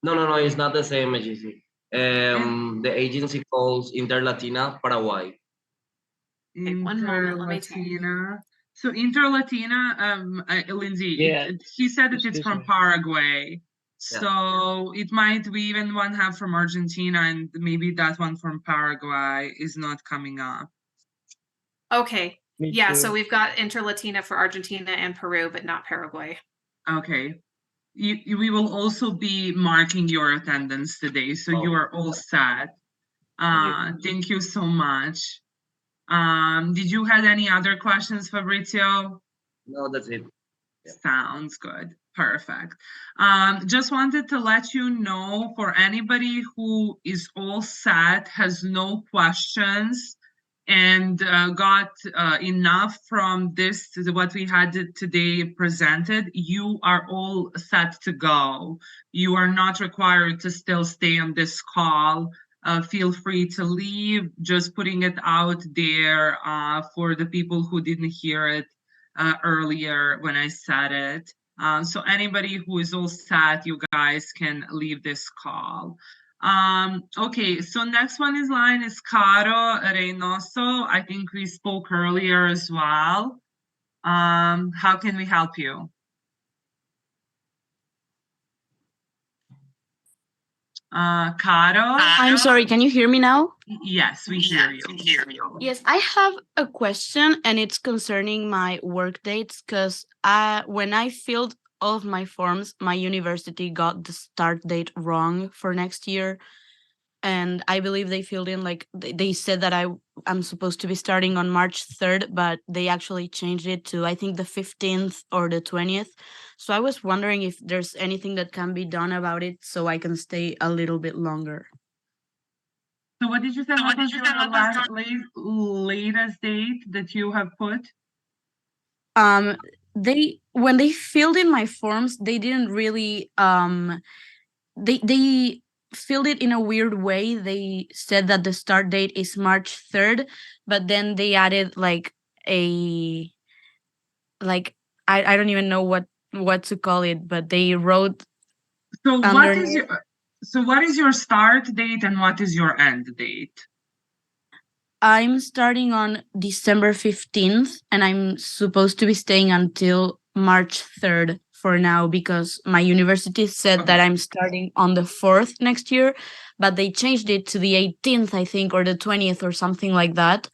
No, it's not the same agency. The agency calls Interlatina Paraguay. Okay, one moment, let me check. Interlatina. So Interlatina, Lindsay, Yeah, she said that it's excuse from me. Paraguay. Yeah. So it might, we even one have from Argentina, and maybe that one from Paraguay is not coming up. Okay, Me yeah, so too. we've got Interlatina for Argentina and Peru, but not Paraguay. Okay. We will also be marking your attendance today, so you Oh, are all set. Thank you so much. Did you have any other questions, Fabrizio? no, that's it. Yeah. Sounds good. Perfect. Just wanted to let you know, for anybody who is all set, has no questions, and got enough from this, what we had today presented, you are all set to go. You are not required to still stay on this call. Feel free to leave, just putting it out there for the people who didn't hear it earlier when I said it. So anybody who is all set, you guys can leave this call. Okay, so next one is line is Caro Reynoso. I think we spoke earlier as well. How can we help you? Caro? I'm sorry, can you hear me now? Yes, we hear you. Yes, I have a question and it's concerning my work dates because when I filled all of my forms, my university got the start date wrong for next year. And I believe they filled in like they said that I'm supposed to be starting on March 3rd, but they actually changed it to I think the 15th or the 20th. So I was wondering if there's anything that can be done about it so I can stay a little bit longer. So what did you say? What was your latest date that you have put? When they filled in my forms, they didn't really they filled it in a weird way. They said that the start date is March 3rd, but then they added like a like I don't even know what to call it, but they wrote So underneath. what is your start date and what is your end date? I'm starting on December 15th and I'm supposed to be staying until March 3rd for now because my university said that I'm starting on the 4th next year, but they changed it to the 18th, I think, or the 20th or something like that.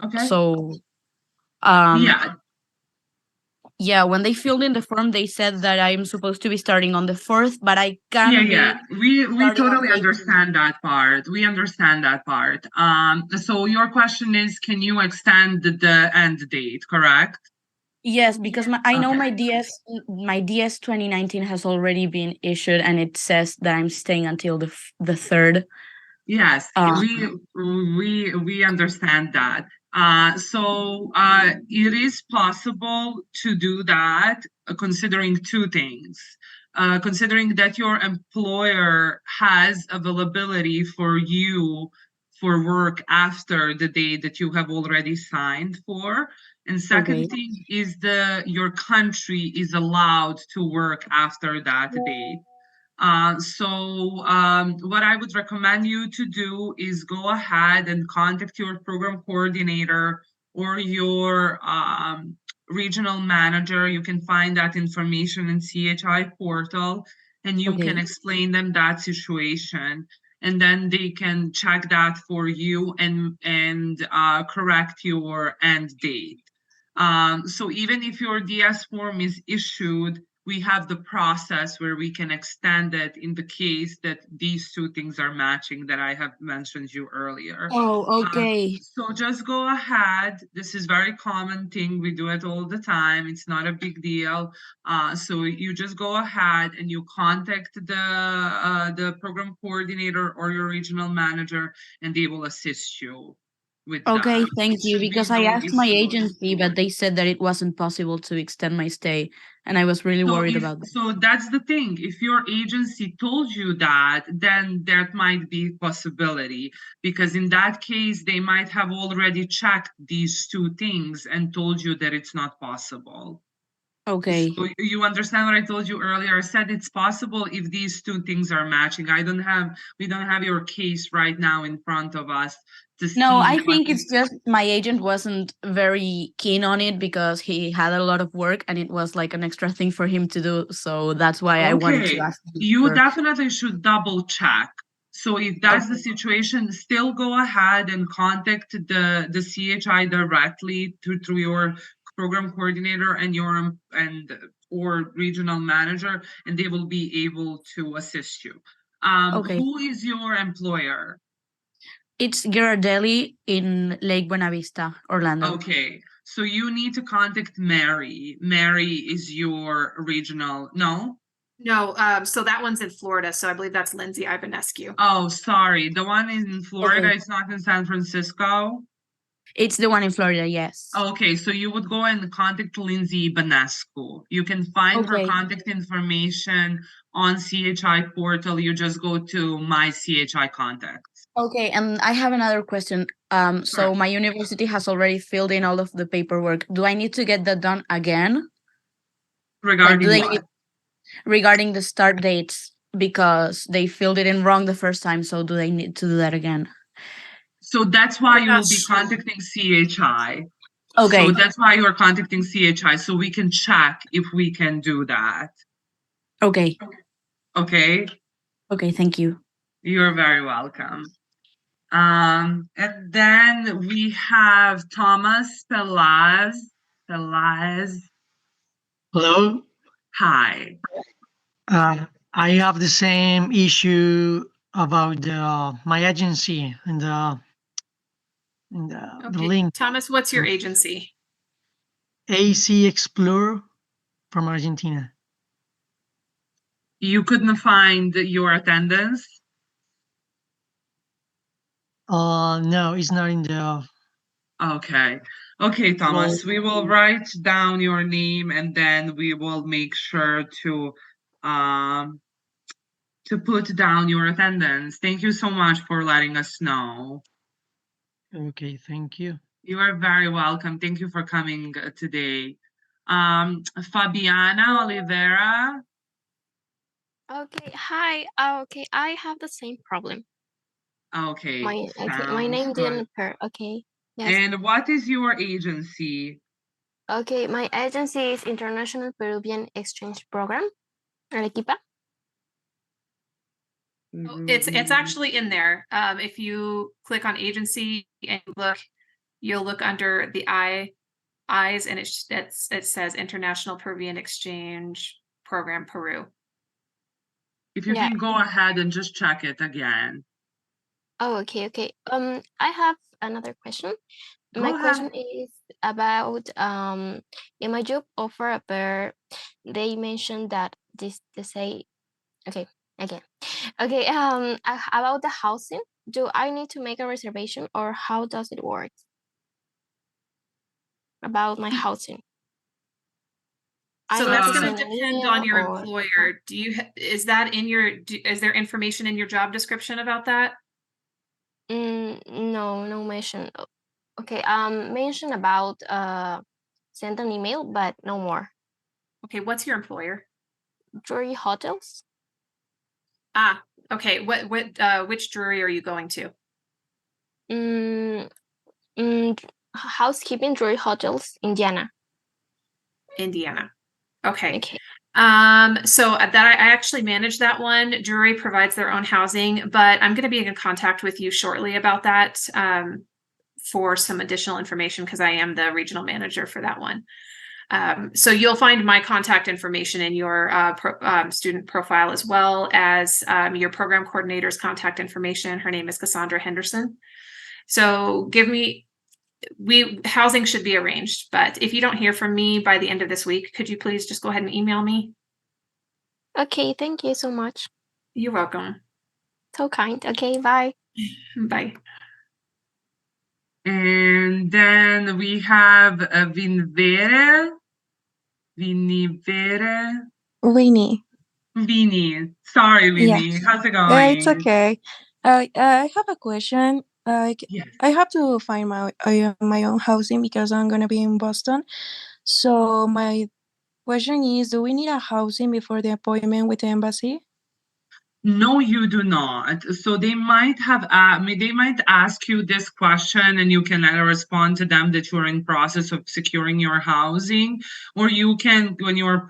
Okay. So yeah, when they filled in the form, they said that I'm supposed to be starting on the 4th, but I can be. We totally understand that part. We understand that part. So your question is, can you extend the end date, correct? Yes, because I know my DS 2019 has already been issued, and it says that I'm staying until the 3rd. Yes, we understand that. So it is possible to do that, considering two things. Considering that your employer has availability for you for work after the day that you have already signed for. And second thing is your country is allowed to work after that date. What I would recommend you to do is go ahead and contact your program coordinator or your regional manager. You can find that information in CHI portal and you can explain them that situation. And then they can check that for you and correct your end date. So even if your DS form is issued, we have the process where we can extend it in the case that these two things are matching that I have mentioned you earlier. Oh, okay. So just go ahead. This is very common thing. We do it all the time. It's not a big deal. So you just go ahead and you contact the program coordinator or your regional manager, and they will assist you with that. Okay, thank you. Because I asked my agency, but they said that it wasn't possible to extend my stay, and I was really worried about that. So that's the thing. If your agency told you that, then that might be a possibility, because in that case, they might have already checked these two things and told you that it's not possible. Okay. So you understand what I told you earlier? I said it's possible if these two things are matching. We don't have your case right now in front of us to see. No, I think it's just my agent wasn't very keen on it because he had a lot of work and it was like an extra thing for him to do. So that's why I wanted to ask you. You definitely should double check. So if that's the situation, still go ahead and contact the CHI directly through your program coordinator and or regional manager, and they will be able to assist you. Who is your employer? It's Ghirardelli in Lake Buena Vista, Orlando. Okay, so you need to contact Mary. Mary is your regional, no? No, so that one's in Florida, so I believe that's Lindsey Ivanescu. Oh, sorry. The one in Florida, it's not in San Francisco? It's the one in Florida, yes. Okay, so you would go and contact Lindsey Ivanescu. You can find her contact information on CHI portal. You just go to my CHI contacts. Okay, and I have another question. So my university has already filled in all of the paperwork. Do I need to get that done again? Regarding what? Regarding the start dates, because they filled it in wrong the first time. So do they need to do that again? So that's why I'm you not will be sure. contacting CHI. Okay. So that's why you're contacting CHI, so we can check if we can do that. Okay. Okay? Okay. Thank you. You're very welcome. And then we have Thomas Pelaz. Hello. Hi. I have the same issue about my agency and the Okay. link Thomas, what's your agency? AC Explorer from Argentina. You couldn't find your attendance? No, it's not in the. Okay. Okay, Thomas, we will write down your name and then we will make sure to put down your attendance. Thank you so much for letting us know. Okay, thank you. You are very welcome. Thank you for coming today. Fabiana Oliveira. Okay, hi. Okay, I have the same problem. Okay, My sounds name good. didn't appear. Okay. Yes. And what is your agency? Okay, my agency is International Peruvian Exchange Program, Arequipa. It's actually in there. If you click on agency and you'll look under the eyes, and it says International Peruvian Exchange Program Peru. If you Yeah. can go ahead and just check it again. Oh, okay, okay. I have another question. Go My ahead. question is about in my job offer they mentioned that they say okay again. Okay, about the housing, do I need to make a reservation or how does it work? About my housing. I So need that's to going send to an depend email on your or- employer. Is that in is there information in your job description about that? No mention. Okay, mention about send an email, but no more. Okay, what's your employer? Drury Hotels. Ah, okay. Which jury are you going to? Housekeeping Drury Hotels, Indiana. Indiana. Okay. Okay. So that I actually manage that one. Drury provides their own housing, but I'm going to be in contact with you shortly about that for some additional information because I am the regional manager for that one. So you'll find my contact information in your student profile as well as your program coordinator's contact information. Her name is Cassandra Henderson. So housing should be arranged, but if you don't hear from me by the end of this week, could you please just go ahead and email me? Okay, thank you so much. You're welcome. So kind. Okay, bye. Bye. And then we have Vinivere. Vini. Sorry, Vini. Yeah. How's it going? It's okay. I have a question. Yes. I have to find my own housing because I'm gonna be in Boston. So my question is, do we need a housing before the appointment with the embassy? No, you do not. So they might ask you this question and you can respond to them that you're in process of securing your housing, or you can, when you're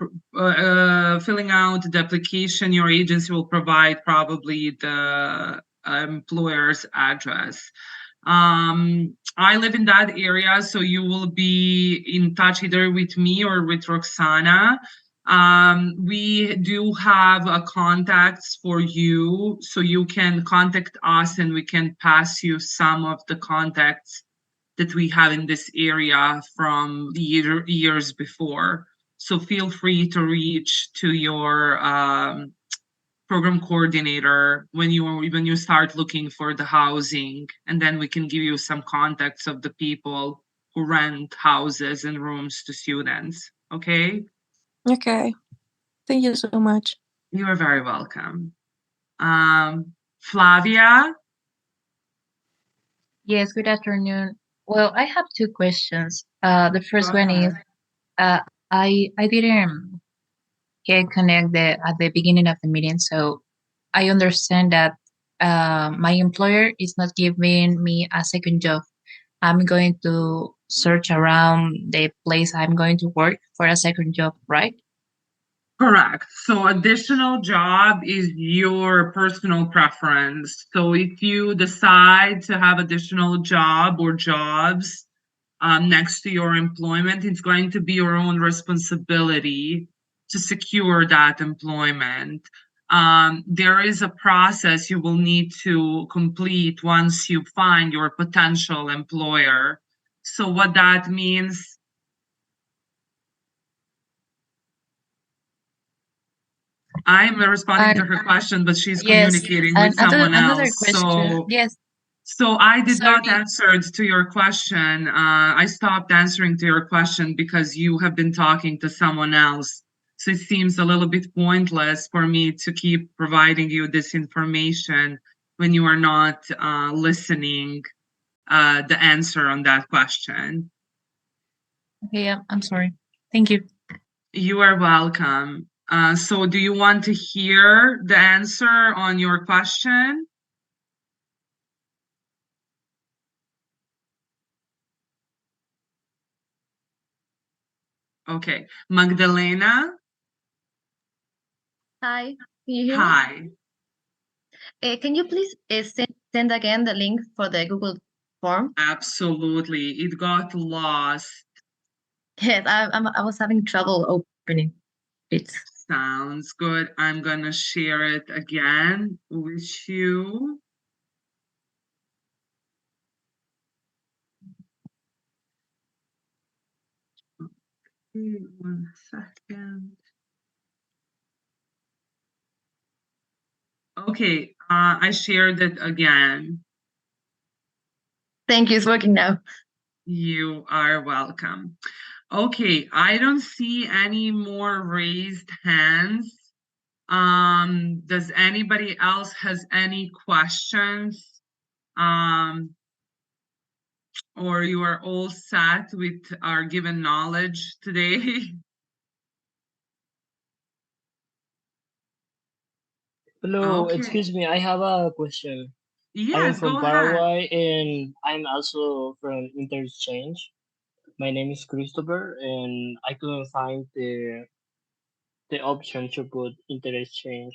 filling out the application, your agency will provide probably the employer's address. I live in that area, so you will be in touch either with me or with Roxana. We do have contacts for you, so you can contact us and we can pass you some of the contacts that we have in this area from years before. So feel free to reach to your program coordinator when you start looking for the housing, and then we can give you some contacts of the people who rent houses and rooms to students. Okay? Okay. Thank you so much. You are very welcome. Flavia? Yes, good afternoon. Well, I have two questions. The first Go one is, I didn't get connected at the beginning of the meeting, so I understand that my employer is not giving me a second job. I'm going to search around the place I'm going to work for a second job, right? Correct. So additional job is your personal preference. So if you decide to have additional job or jobs next to your employment, it's going to be your own responsibility to secure that employment. There is a process you will need to complete once you find your potential employer. So what that means, I'm responding to And her question, but she's yes, communicating and with someone another else. question. Yes, So I did not sorry. answer to your question. I stopped answering to your question because you have been talking to someone else. So it seems a little bit pointless for me to keep providing you this information when you are not listening the answer on that question. Okay, yeah, I'm sorry. Thank you. You are welcome. So do you want to hear the answer on your question? Okay. Magdalena, Hi, can you hear me? hi. Can you please send again the link for the Google form? Absolutely. It got lost. Yes, I was having trouble opening it. Sounds good. I'm gonna share it again with you. Okay, 1 second. Okay, I shared it again. Thank you, it's working now. You are welcome. Okay, I don't see any more raised hands. Does anybody else has any questions? Or you are all set with our given knowledge today? Hello, Okay. excuse me, I have a question. I am Yes, from go ahead. Paraguay and I'm also from Interchange. My name is Christopher and I couldn't find the option to put Interchange.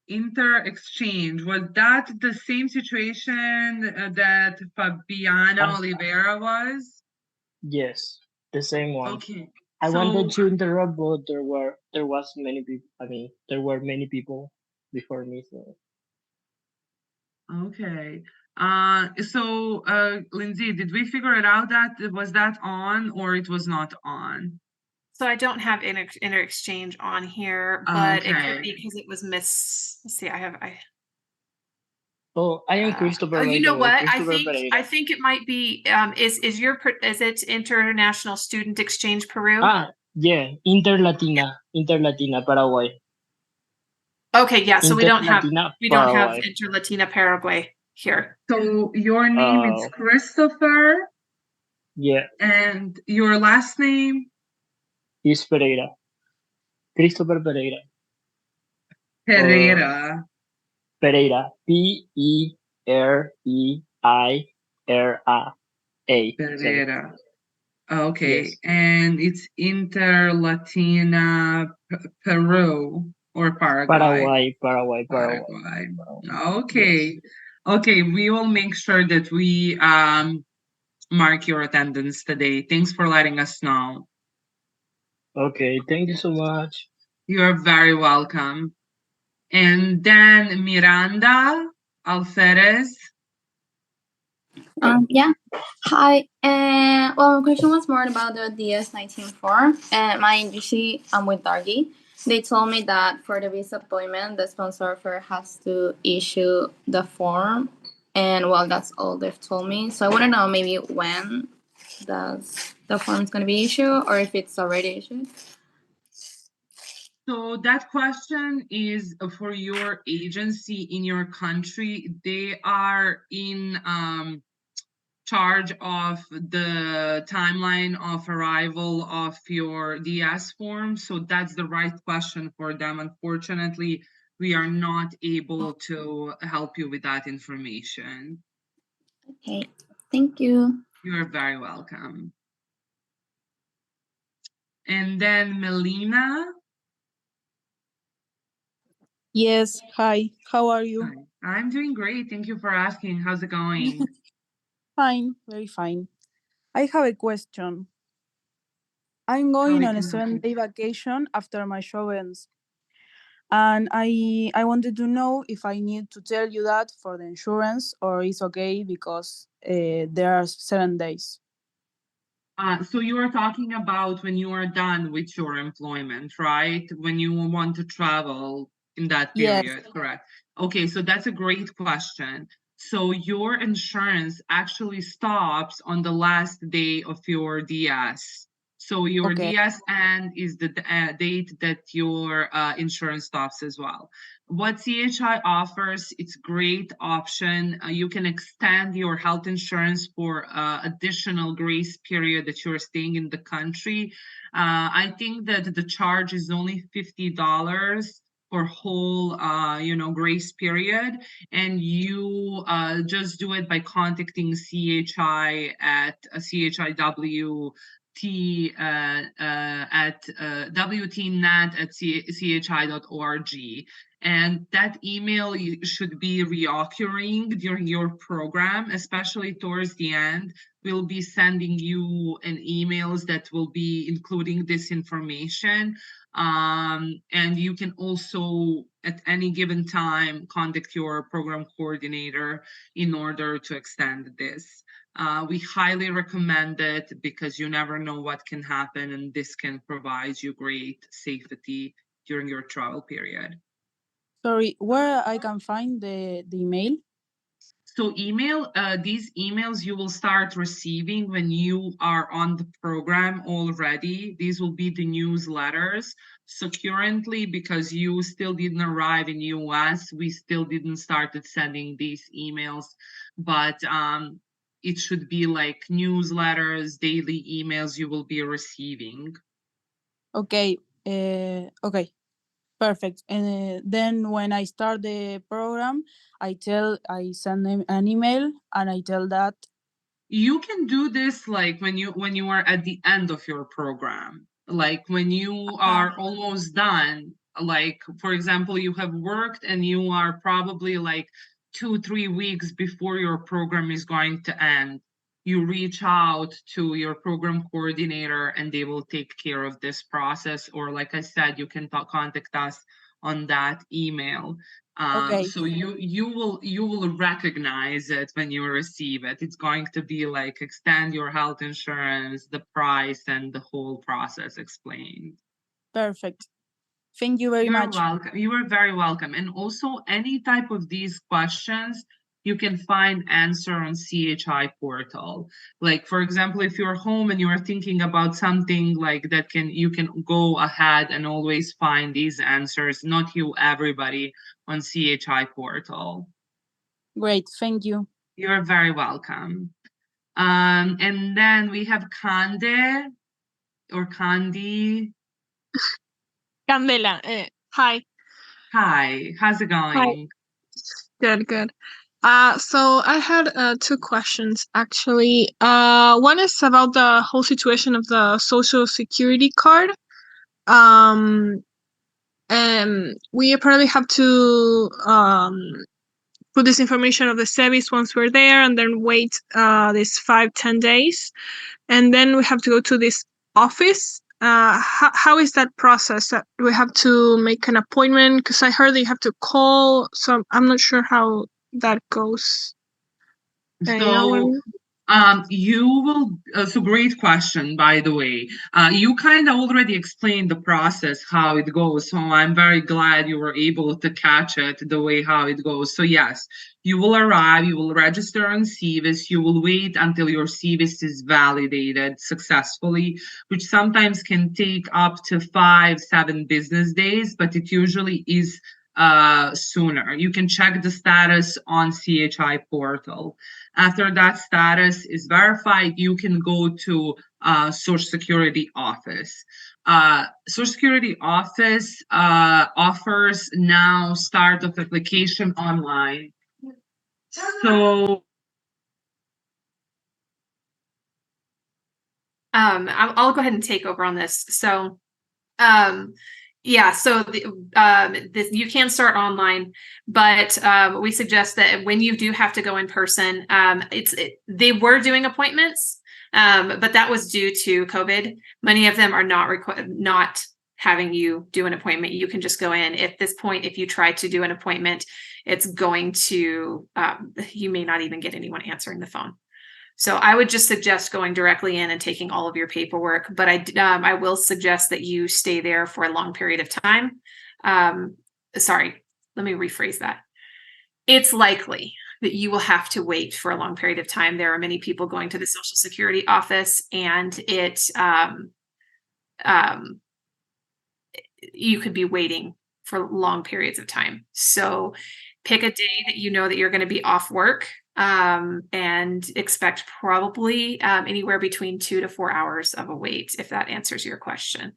Inter-exchange, was that the same situation that Fabiana Ah, Oliveira was? yes, the same one. Okay, I wanted so to interrupt, but there was many people. I mean, there were many people before me. So okay. Lindsay, did we figure it out that was that on or it was not on? So I don't have inter-exchange on here, but it could be Okay. because it was let's see, I oh, I am Christopher. oh, By you the know way, what? Christopher Pereira. I think it might be is it International Student Exchange Peru? Ah, yeah, Interlatina, Paraguay. Okay, yeah, so we don't have Paraguay. Inter-Latina Paraguay here. So your name is Christopher Yeah, and your last name? is Pereira. Christopher Pereira. Pereira. Pereira. Pereira. Pereira. Okay, Yes. and it's Inter-Latina Peru or Paraguay? Paraguay. Okay. Yes. Okay, we will make sure that we mark your attendance today. Thanks for letting us know. Okay, thank you so much. You're very welcome. And then Miranda Alferez. Yeah. Hi. Well, my question was more about the DS-19 form. My agency, I'm with Dargy. They told me that for the visa appointment, the sponsor has to issue the form, and well, that's all they've told me. So I want to know maybe when does the form is going to be issued, or if it's already issued. So that question is for your agency in your country. They are in charge of the timeline of arrival of your DS form. So that's the right question for them. Unfortunately, we are not able to help you with that information. Okay, thank you. You're very welcome. And then Melina. Yes, hi. How are you? Hi. I'm doing great. Thank you for asking. How's it going? Fine, very fine. I have a question. I'm How going we on a can help you? 7-day vacation after my show ends. And I wanted to know if I need to tell you that for the insurance or it's okay because there are 7 days. So you are talking about when you are done with your employment, right? When you want to travel in that Yes. period, correct? Okay, so that's a great question. So your insurance actually stops on the last day of your DS. So your Okay. DS end is the date that your insurance stops as well. What CHI offers, it's great option. You can extend your health insurance for additional grace period that you're staying in the country. I think that the charge is only $50 for whole grace period, and you just do it by contacting CHI at CHIW at wtnet@chi.org, and that email should be reoccurring during your program, especially towards the end. We'll be sending you an emails that will be including this information, and you can also at any given time contact your program coordinator in order to extend this. We highly recommend it because you never know what can happen, and this can provide you great safety during your travel period. Sorry, where I can find the email? So these emails you will start receiving when you are on the program already. These will be the newsletters. So currently, because you still didn't arrive in US, we still didn't started sending these emails, but it should be like newsletters, daily emails you will be receiving. Okay. Okay. Perfect. And then when I start the program, I send them an email and I tell that. You can do this like when you are at the end of your program, like when you are almost done. Like for example, you have worked and you are probably like 2-3 weeks before your program is going to end. You reach out to your program coordinator and they will take care of this process, or like I said, you can contact us on that email. Okay. So you will recognize it when you receive it. It's going to be like extend your health insurance, the price, and the whole process explained. Perfect. Thank you very much. You're welcome. You are very welcome. And also any type of these questions, you can find answer on CHI portal. Like for example, if you're home and you are thinking about something like that, you can go ahead and always find these answers, not you, everybody on CHI portal. Great, thank you. You're very welcome. And then we have Kande or Kandi. Candela, hi. Hi, how's it going? Good, good. So I had 2 questions actually. One is about the whole situation of the Social Security card. We apparently have to put this information of the service once we're there, and then wait this 5-10 days, and then we have to go to this office. How is that process? Do we have to make an appointment? Because I heard that you have to call, so I'm not sure how that goes. You will, so great question, by the way. You kind of already explained the process, how it goes. So I'm very glad you were able to catch it the way how it goes. So yes, you will arrive, you will register on CVIS, you will wait until your CVIS is validated successfully, which sometimes can take up to 5-7 business days, but it usually is sooner. You can check the status on CHI portal. After that status is verified, you can go to Social Security office. Social Security office offers now start of application online. So I'll go ahead and take over on this. So yeah, so you can start online, but we suggest that when you do have to go in person, they were doing appointments, but that was due to COVID. Many of them are not having you do an appointment. You can just go in. At this point, if you try to do an appointment, it's going to you may not even get anyone answering the phone. So I would just suggest going directly in and taking all of your paperwork, but I will suggest that you stay there for a long period of time. Sorry, let me rephrase that. It's likely that you will have to wait for a long period of time. There are many people going to the Social Security office, and you could be waiting for long periods of time. So pick a day that you know that you're going to be off work, and expect probably anywhere between 2 to 4 hours of a wait, if that answers your question.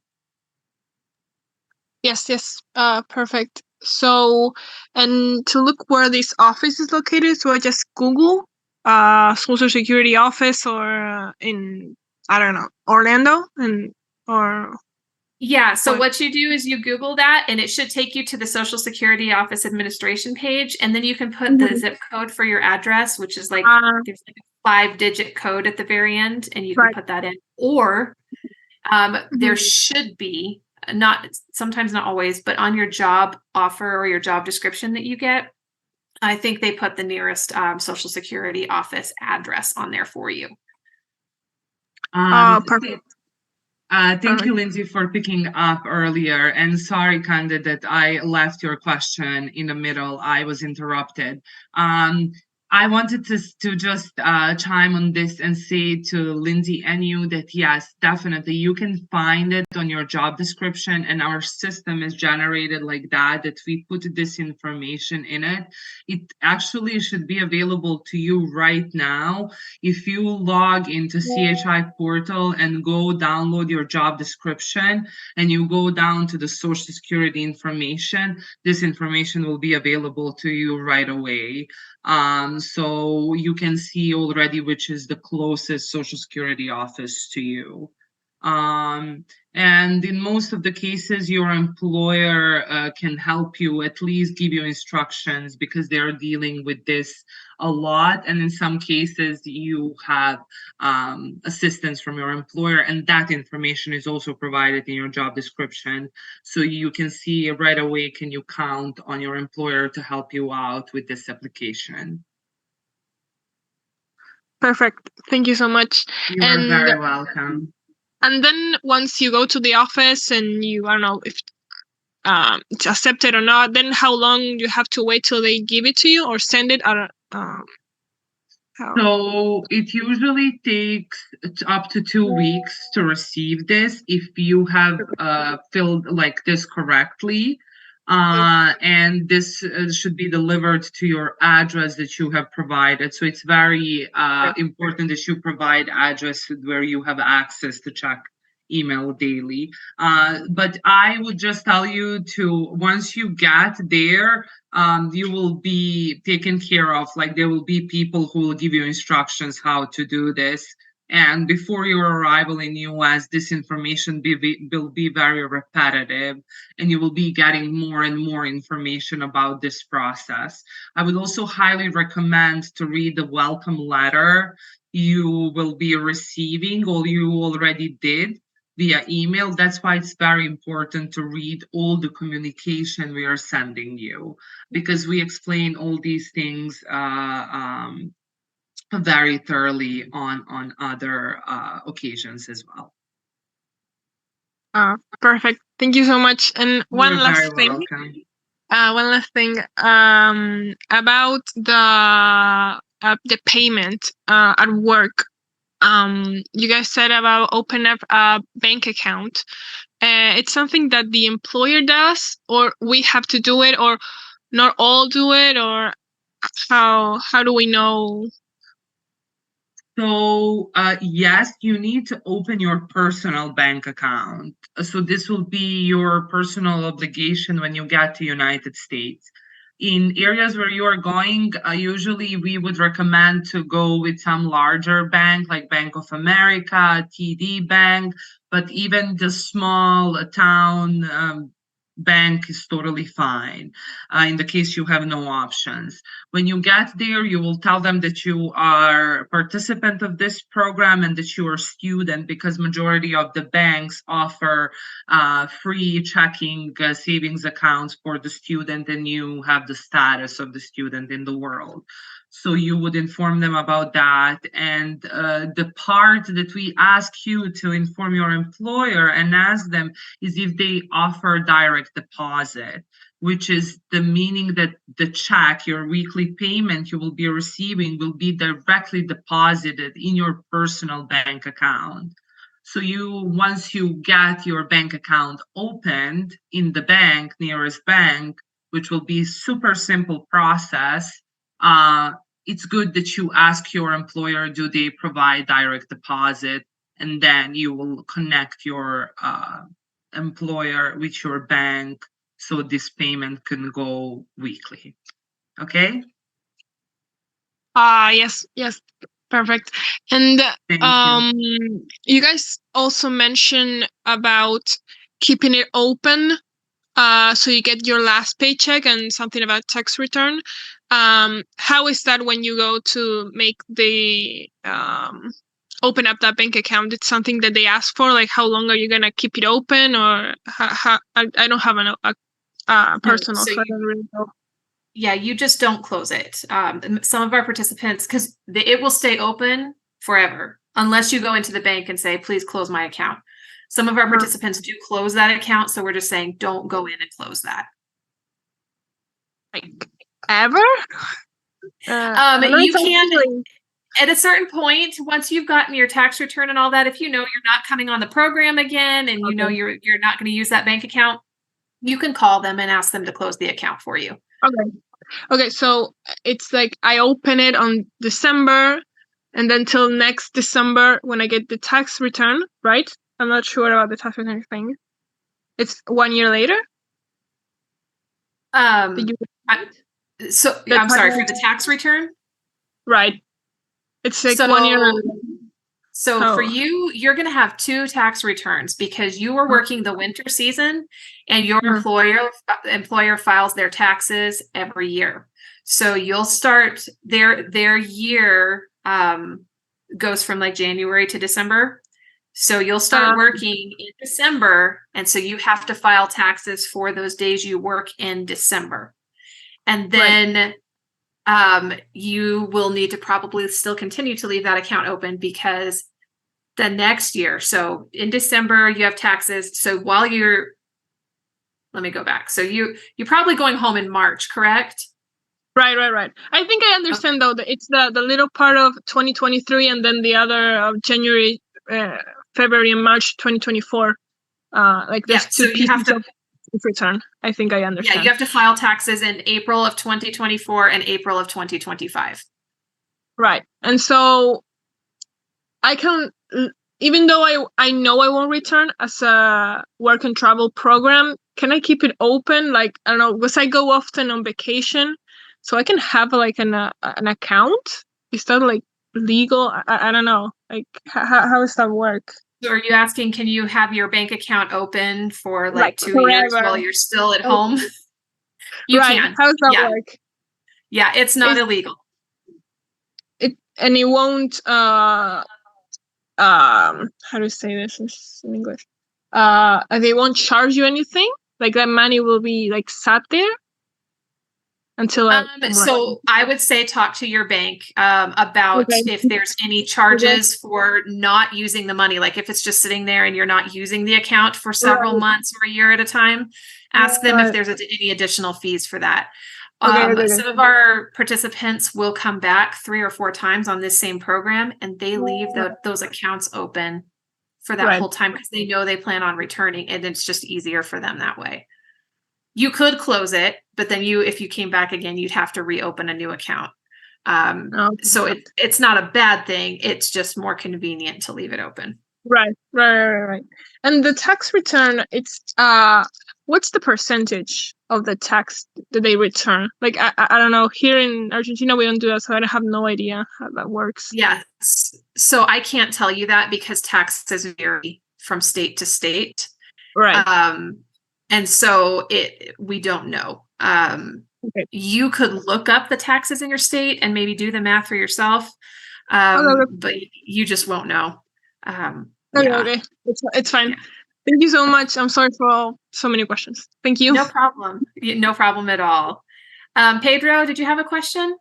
Yes, perfect. So, and to look where this office is located, so I just Google Social Security office or in, I don't know, Orlando or Yeah, so what you do is you Google that, and it should take you to the Social Security Office Administration page, and then you can put the zip code for your address, which is like there's like a 5-digit code at the very end, and you can put that in. Or there should be, sometimes not always, but on your job offer or your job description that you get, I think they put the nearest Social Security office address on there for you. perfect. Thank you, Lindsay, for picking up earlier. And sorry, Candid, that I left your question in the middle. I was interrupted. I wanted to just chime on this and say to Lindsay and you that yes, definitely you can find it on your job description, and our system is generated like that we put this information in it. It actually should be available to you right now. If you log into CHI portal and go download your job description and you go down to the Social Security information, this information will be available to you right away. So you can see already which is the closest Social Security office to you. And in most of the cases, your employer can help you, at least give you instructions, because they're dealing with this a lot. And in some cases, you have assistance from your employer, and that information is also provided in your job description. So you can see right away, can you count on your employer to help you out with this application? Perfect. Thank you so much. You're very welcome. And then once you go to the office and you, I don't know if it's accepted or not, then how long you have to wait till they give it to you or send it? So it usually takes up to 2 weeks to receive this if you have filled like this correctly. And this should be delivered to your address that you have provided. So it's very important that you provide address where you have access to check email daily. But I would just tell you to, once you get there, you will be taken care of. Like there will be people who will give you instructions how to do this. And before your arrival in US, this information will be very repetitive, and you will be getting more and more information about this process. I would also highly recommend to read the welcome letter you will be receiving, or you already did, via email. That's why it's very important to read all the communication we are sending you, because we explain all these things very thoroughly on other occasions as well. Perfect. Thank you so much. And one last thing about the payment at work. You guys said about open up a bank account. It's something that the employer does, or we have to do it, or not all do it, or how do we know? So, yes, you need to open your personal bank account. So this will be your personal obligation when you get to United States. In areas where you are going, usually we would recommend to go with some larger bank like Bank of America, TD Bank, but even the small town bank is totally fine in the case you have no options. When you get there, you will tell them that you are a participant of this program and that you are a student, because majority of the banks offer free checking savings accounts for the student, and you have the status of the student in the world. So you would inform them about that. And the part that we ask you to inform your employer and ask them is if they offer direct deposit, which is the meaning that the check, your weekly payment you will be receiving, will be directly deposited in your personal bank account. So once you get your bank account opened in the bank, nearest bank, which will be super simple process, it's good that you ask your employer, do they provide direct deposit? And then you will connect your employer with your bank so this payment can go weekly. Okay? Yes, perfect. And you guys also mentioned about keeping it open so you get your last paycheck, and something about tax return. How is that when you go to make the open up that bank account? It's something that they ask for, like how long are you gonna keep it open, or how I don't have a personal, so so I don't really know. Yeah, you just don't close it. Some of our participants, because it will stay open forever unless you go into the bank and say, please close my account. Some of our participants do close that account, so we're just saying don't go in and close that. Like ever? You can at a certain point, once you've gotten your tax return and all that, if you know you're not coming on the program again and you know you're not going to use that bank account, you can call them and ask them to close the account for you. Okay, so it's like I open it on December, and then till next December when I get the tax return, right? I'm not sure about the tax return thing. It's 1 year later? I'm sorry, for the tax return? Right. It's like So 1 year. For you, you're going to have 2 tax returns because you are working the winter season and your employer files their taxes every year. So you'll start their year goes from like January to December. So you'll start working in December, and so you have to file taxes for those days you work in December. And then you will need to probably still continue to leave that account open because the next year, so in December, you have taxes. So while let me go back. So you're probably going home in March, correct? Right. I think I understand though that it's the little part of 2023 and then the other of January, February and March 2024. Like there's two pieces of return. I think I understand. Yeah, you have to file taxes in April of 2024 and April of 2025. Right. And so I can, even though I know I won't return as a work and travel program, can I keep it open? Like, I don't know, because I go often on vacation, so I can have like an account. Is that like legal? I don't know. Like, how does that work? So are you asking, can you have your bank account open for like 2 years while you're still at home? You can. How does that work? Yeah, it's not illegal. It won't how to say this in English? They won't charge you anything? Like that money will be like sat there until so I would say talk to your bank about if there's any charges for not using the money. Like if it's just sitting there and you're not using the account for several months or a year at a time, ask them if there's any additional fees for that. Some of our participants will come back 3 or 4 times on this same program, and they leave those accounts open for that whole time because they know they plan on returning, and it's just easier for them that way. You could close it, but then if you came back again, you'd have to reopen a new account. So it's not a bad thing. It's just more convenient to leave it open. Right. And the tax return, it's what's the percentage of the tax that they return? Like I don't know. Here in Argentina, we don't do that, so I have no idea how that works. Yes. So I can't tell you that because taxes vary from state to state. Right. And so we don't know. Okay. You could look up the taxes in your state and maybe do the math for yourself. But you just won't know. Okay. It's fine. Yeah. Thank you so much. I'm sorry for so many questions. Thank you. No problem. No problem at all. Pedro, did you have a question?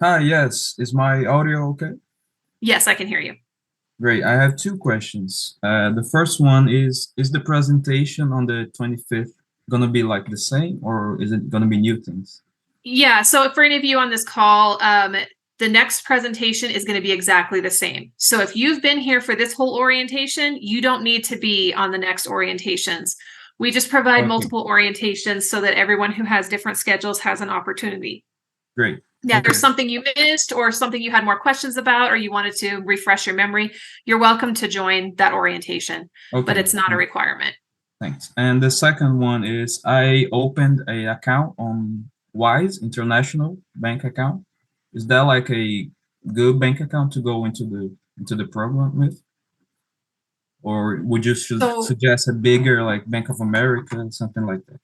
Hi, yes. Is my audio okay? Yes, I can hear you. Great. I have two questions. The first one is the presentation on the 25th gonna be like the same, or is it gonna be new things? Yeah, so for any of you on this call, the next presentation is going to be exactly the same. So if you've been here for this whole orientation, you don't need to be on the next orientations. We just provide multiple orientations so that everyone who has different schedules has an opportunity. Great. Now, if there's something you missed or something you had more questions about, or you wanted to refresh your memory, you're welcome to join that orientation, but it's not a requirement. Thanks. And the second one is I opened an account on Wise International bank account. Is that like a good bank account to go into the program with? Or would you suggest a bigger like Bank of America, something like that?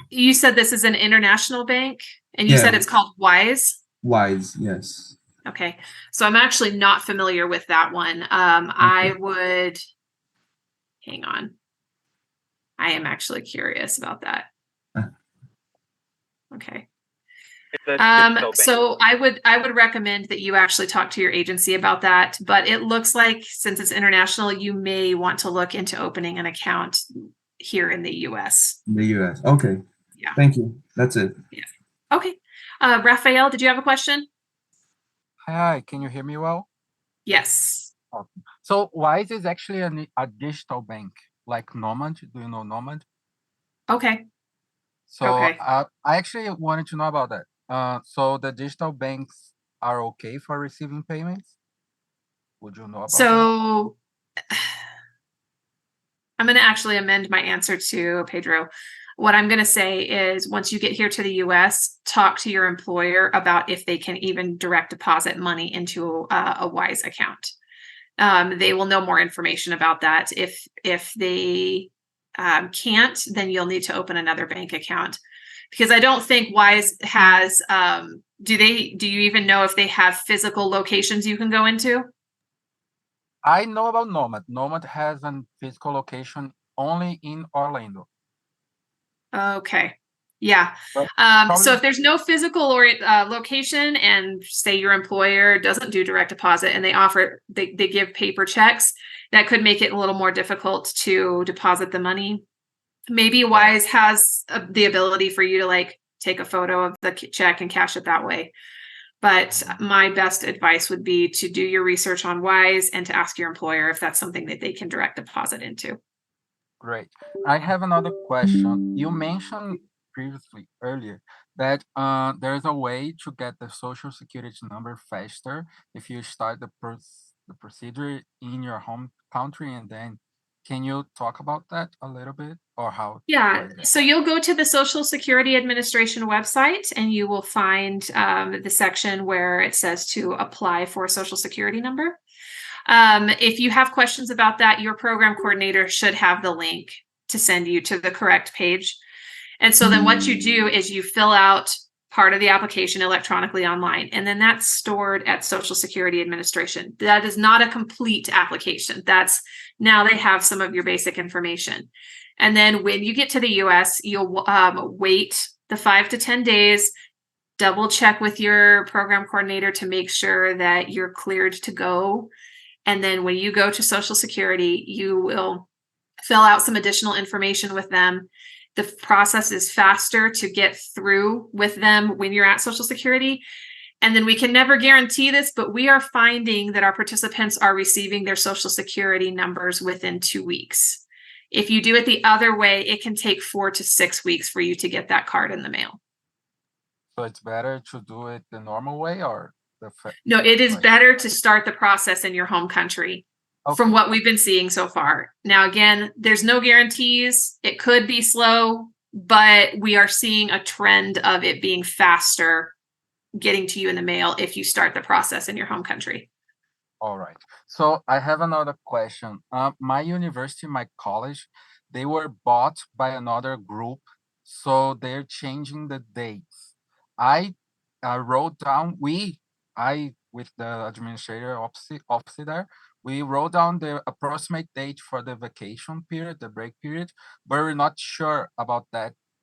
You said this is an international bank, and you said it's called Wise? Wise, yes. Okay, so I'm actually not familiar with that one. I would, hang on. I am actually curious about that. Okay. So I would recommend that you actually talk to your agency about that, but it looks like since it's international, you may want to look into opening an account here in the US. The US. Okay. Yeah. Thank you. That's it. Yeah. Okay. Raphael, did you have a question? Hi, can you hear me well? Yes. Okay. So Wise is actually a digital bank, like Nomad. Do you know Nomad? Okay. So I actually wanted to know about that. So the digital banks are okay for receiving payments? Would you know about So I'm going to actually amend my answer to Pedro. What I'm going to say is once you get here to the US, talk to your employer about if they can even direct deposit money into a Wise account. They will know more information about that. If they can't, then you'll need to open another bank account. Because I don't think Wise has, do you even know if they have physical locations you can go into? I know about Nomad. Nomad has a physical location only in Orlando. Okay. Yeah. So if there's no physical or location, and say your employer doesn't do direct deposit and they give paper checks, that could make it a little more difficult to deposit the money. Maybe Wise has the ability for you to like take a photo of the check and cash it that way. But my best advice would be to do your research on Wise and to ask your employer if that's something that they can direct deposit into. Great. I have another question. You mentioned previously earlier that there is a way to get the social security number faster if you start the procedure in your home country, and then can you talk about that a little bit, or how? Yeah, so you'll go to the Social Security Administration website and you will find the section where it says to apply for a social security number. If you have questions about that, your program coordinator should have the link to send you to the correct page. And so then what you do is you fill out part of the application electronically online, and then that's stored at Social Security Administration. That is not a complete application. That's now they have some of your basic information. And then when you get to the US, you'll wait the 5 to 10 days, double check with your program coordinator to make sure that you're cleared to go. And then when you go to Social Security, you will fill out some additional information with them. The process is faster to get through with them when you're at Social Security. And then we can never guarantee this, but we are finding that our participants are receiving their Social Security numbers within 2 weeks. If you do it the other way, it can take 4 to 6 weeks for you to get that card in the mail. So it's better to do it the normal way or the No, it is like- better to start the process in your home country from what we've been seeing so far. Now, again, there's no guarantees. It could be slow, but we are seeing a trend of it being faster getting to you in the mail if you start the process in your home country. All right. So I have another question. My university, my college, they were bought by another group, so they're changing the dates. I wrote down, I with the administrator officer there, we wrote down the approximate date for the vacation period, the break period, but we're not sure about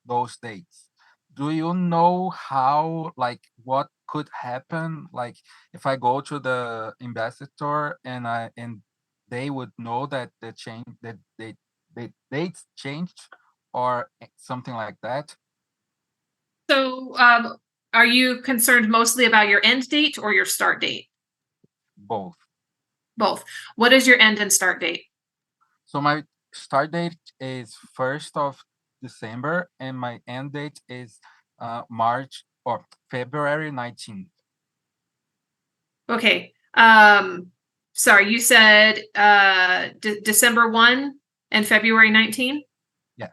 those dates. Do you know how, like, what could happen, like if I go to the ambassador and they would know that the dates changed or something like that? So, are you concerned mostly about your end date or your start date? Both. Both. What is your end and start date? So my start date is 1st of December and my end date is March or February 19th. Okay. Sorry, you said December 1 and February 19? Yeah.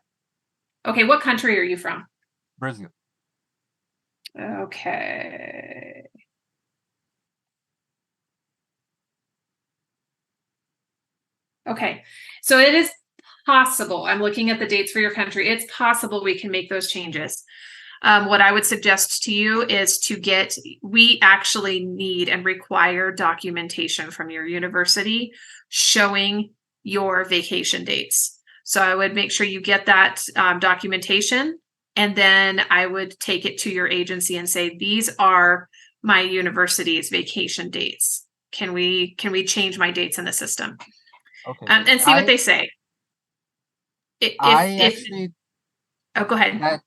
Okay, what country are you from? Brazil. Okay. Okay, so it is possible. I'm looking at the dates for your country. It's possible we can make those changes. What I would suggest to you is we actually need and require documentation from your university showing your vacation dates. So I would make sure you get that documentation, and then I would take it to your agency and say, these are my university's vacation dates. Can we change my dates in the system? Okay. And see what they say. Oh, go ahead.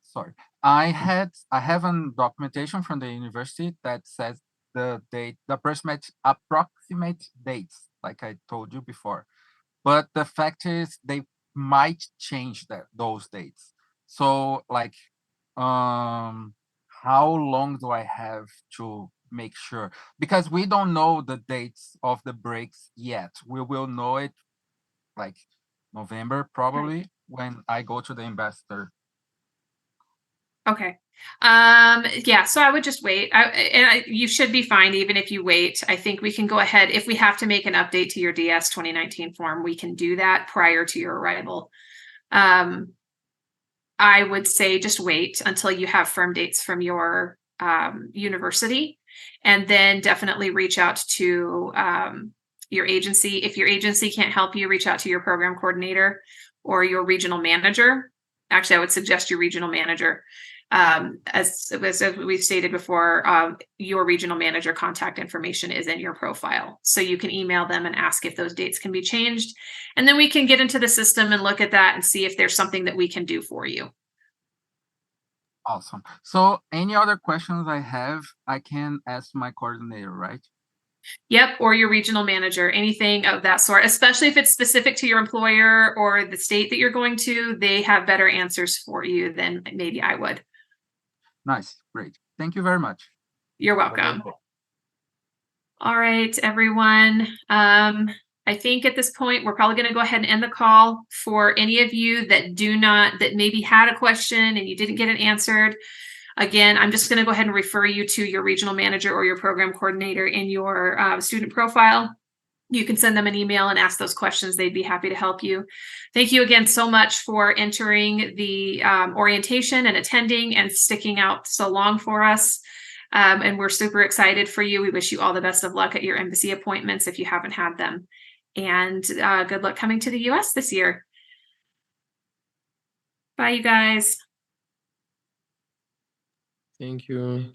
Sorry. I have a documentation from the university that says the approximate dates, like I told you before. But the fact is they might change those dates. So like how long do I have to make sure? Because we don't know the dates of the breaks yet. We will know it like November probably when I go to the ambassador. Okay. Yeah, so I would just wait. You should be fine even if you wait. I think we can go ahead. If we have to make an update to your DS 2019 form, we can do that prior to your arrival. I would say just wait until you have firm dates from your university, and then definitely reach out to your agency. If your agency can't help you, reach out to your program coordinator or your regional manager. Actually, I would suggest your regional manager. As we've stated before, your regional manager contact information is in your profile. So you can email them and ask if those dates can be changed. And then we can get into the system and look at that and see if there's something that we can do for you. Awesome. So any other questions I have, I can ask my coordinator, right? Yep, or your regional manager, anything of that sort, especially if it's specific to your employer or the state that you're going to, they have better answers for you than maybe I would. Nice, great. Thank you very much. You're welcome. All right, everyone. I think at this point, we're probably going to go ahead and end the call. For any of you that maybe had a question and you didn't get it answered, again, I'm just going to go ahead and refer you to your regional manager or your program coordinator in your student profile. You can send them an email and ask those questions. They'd be happy to help you. Thank you again so much for entering the orientation and attending and sticking out so long for us. And we're super excited for you. We wish you all the best of luck at your embassy appointments if you haven't had them. And good luck coming to the US this year. Bye, you guys. Thank you.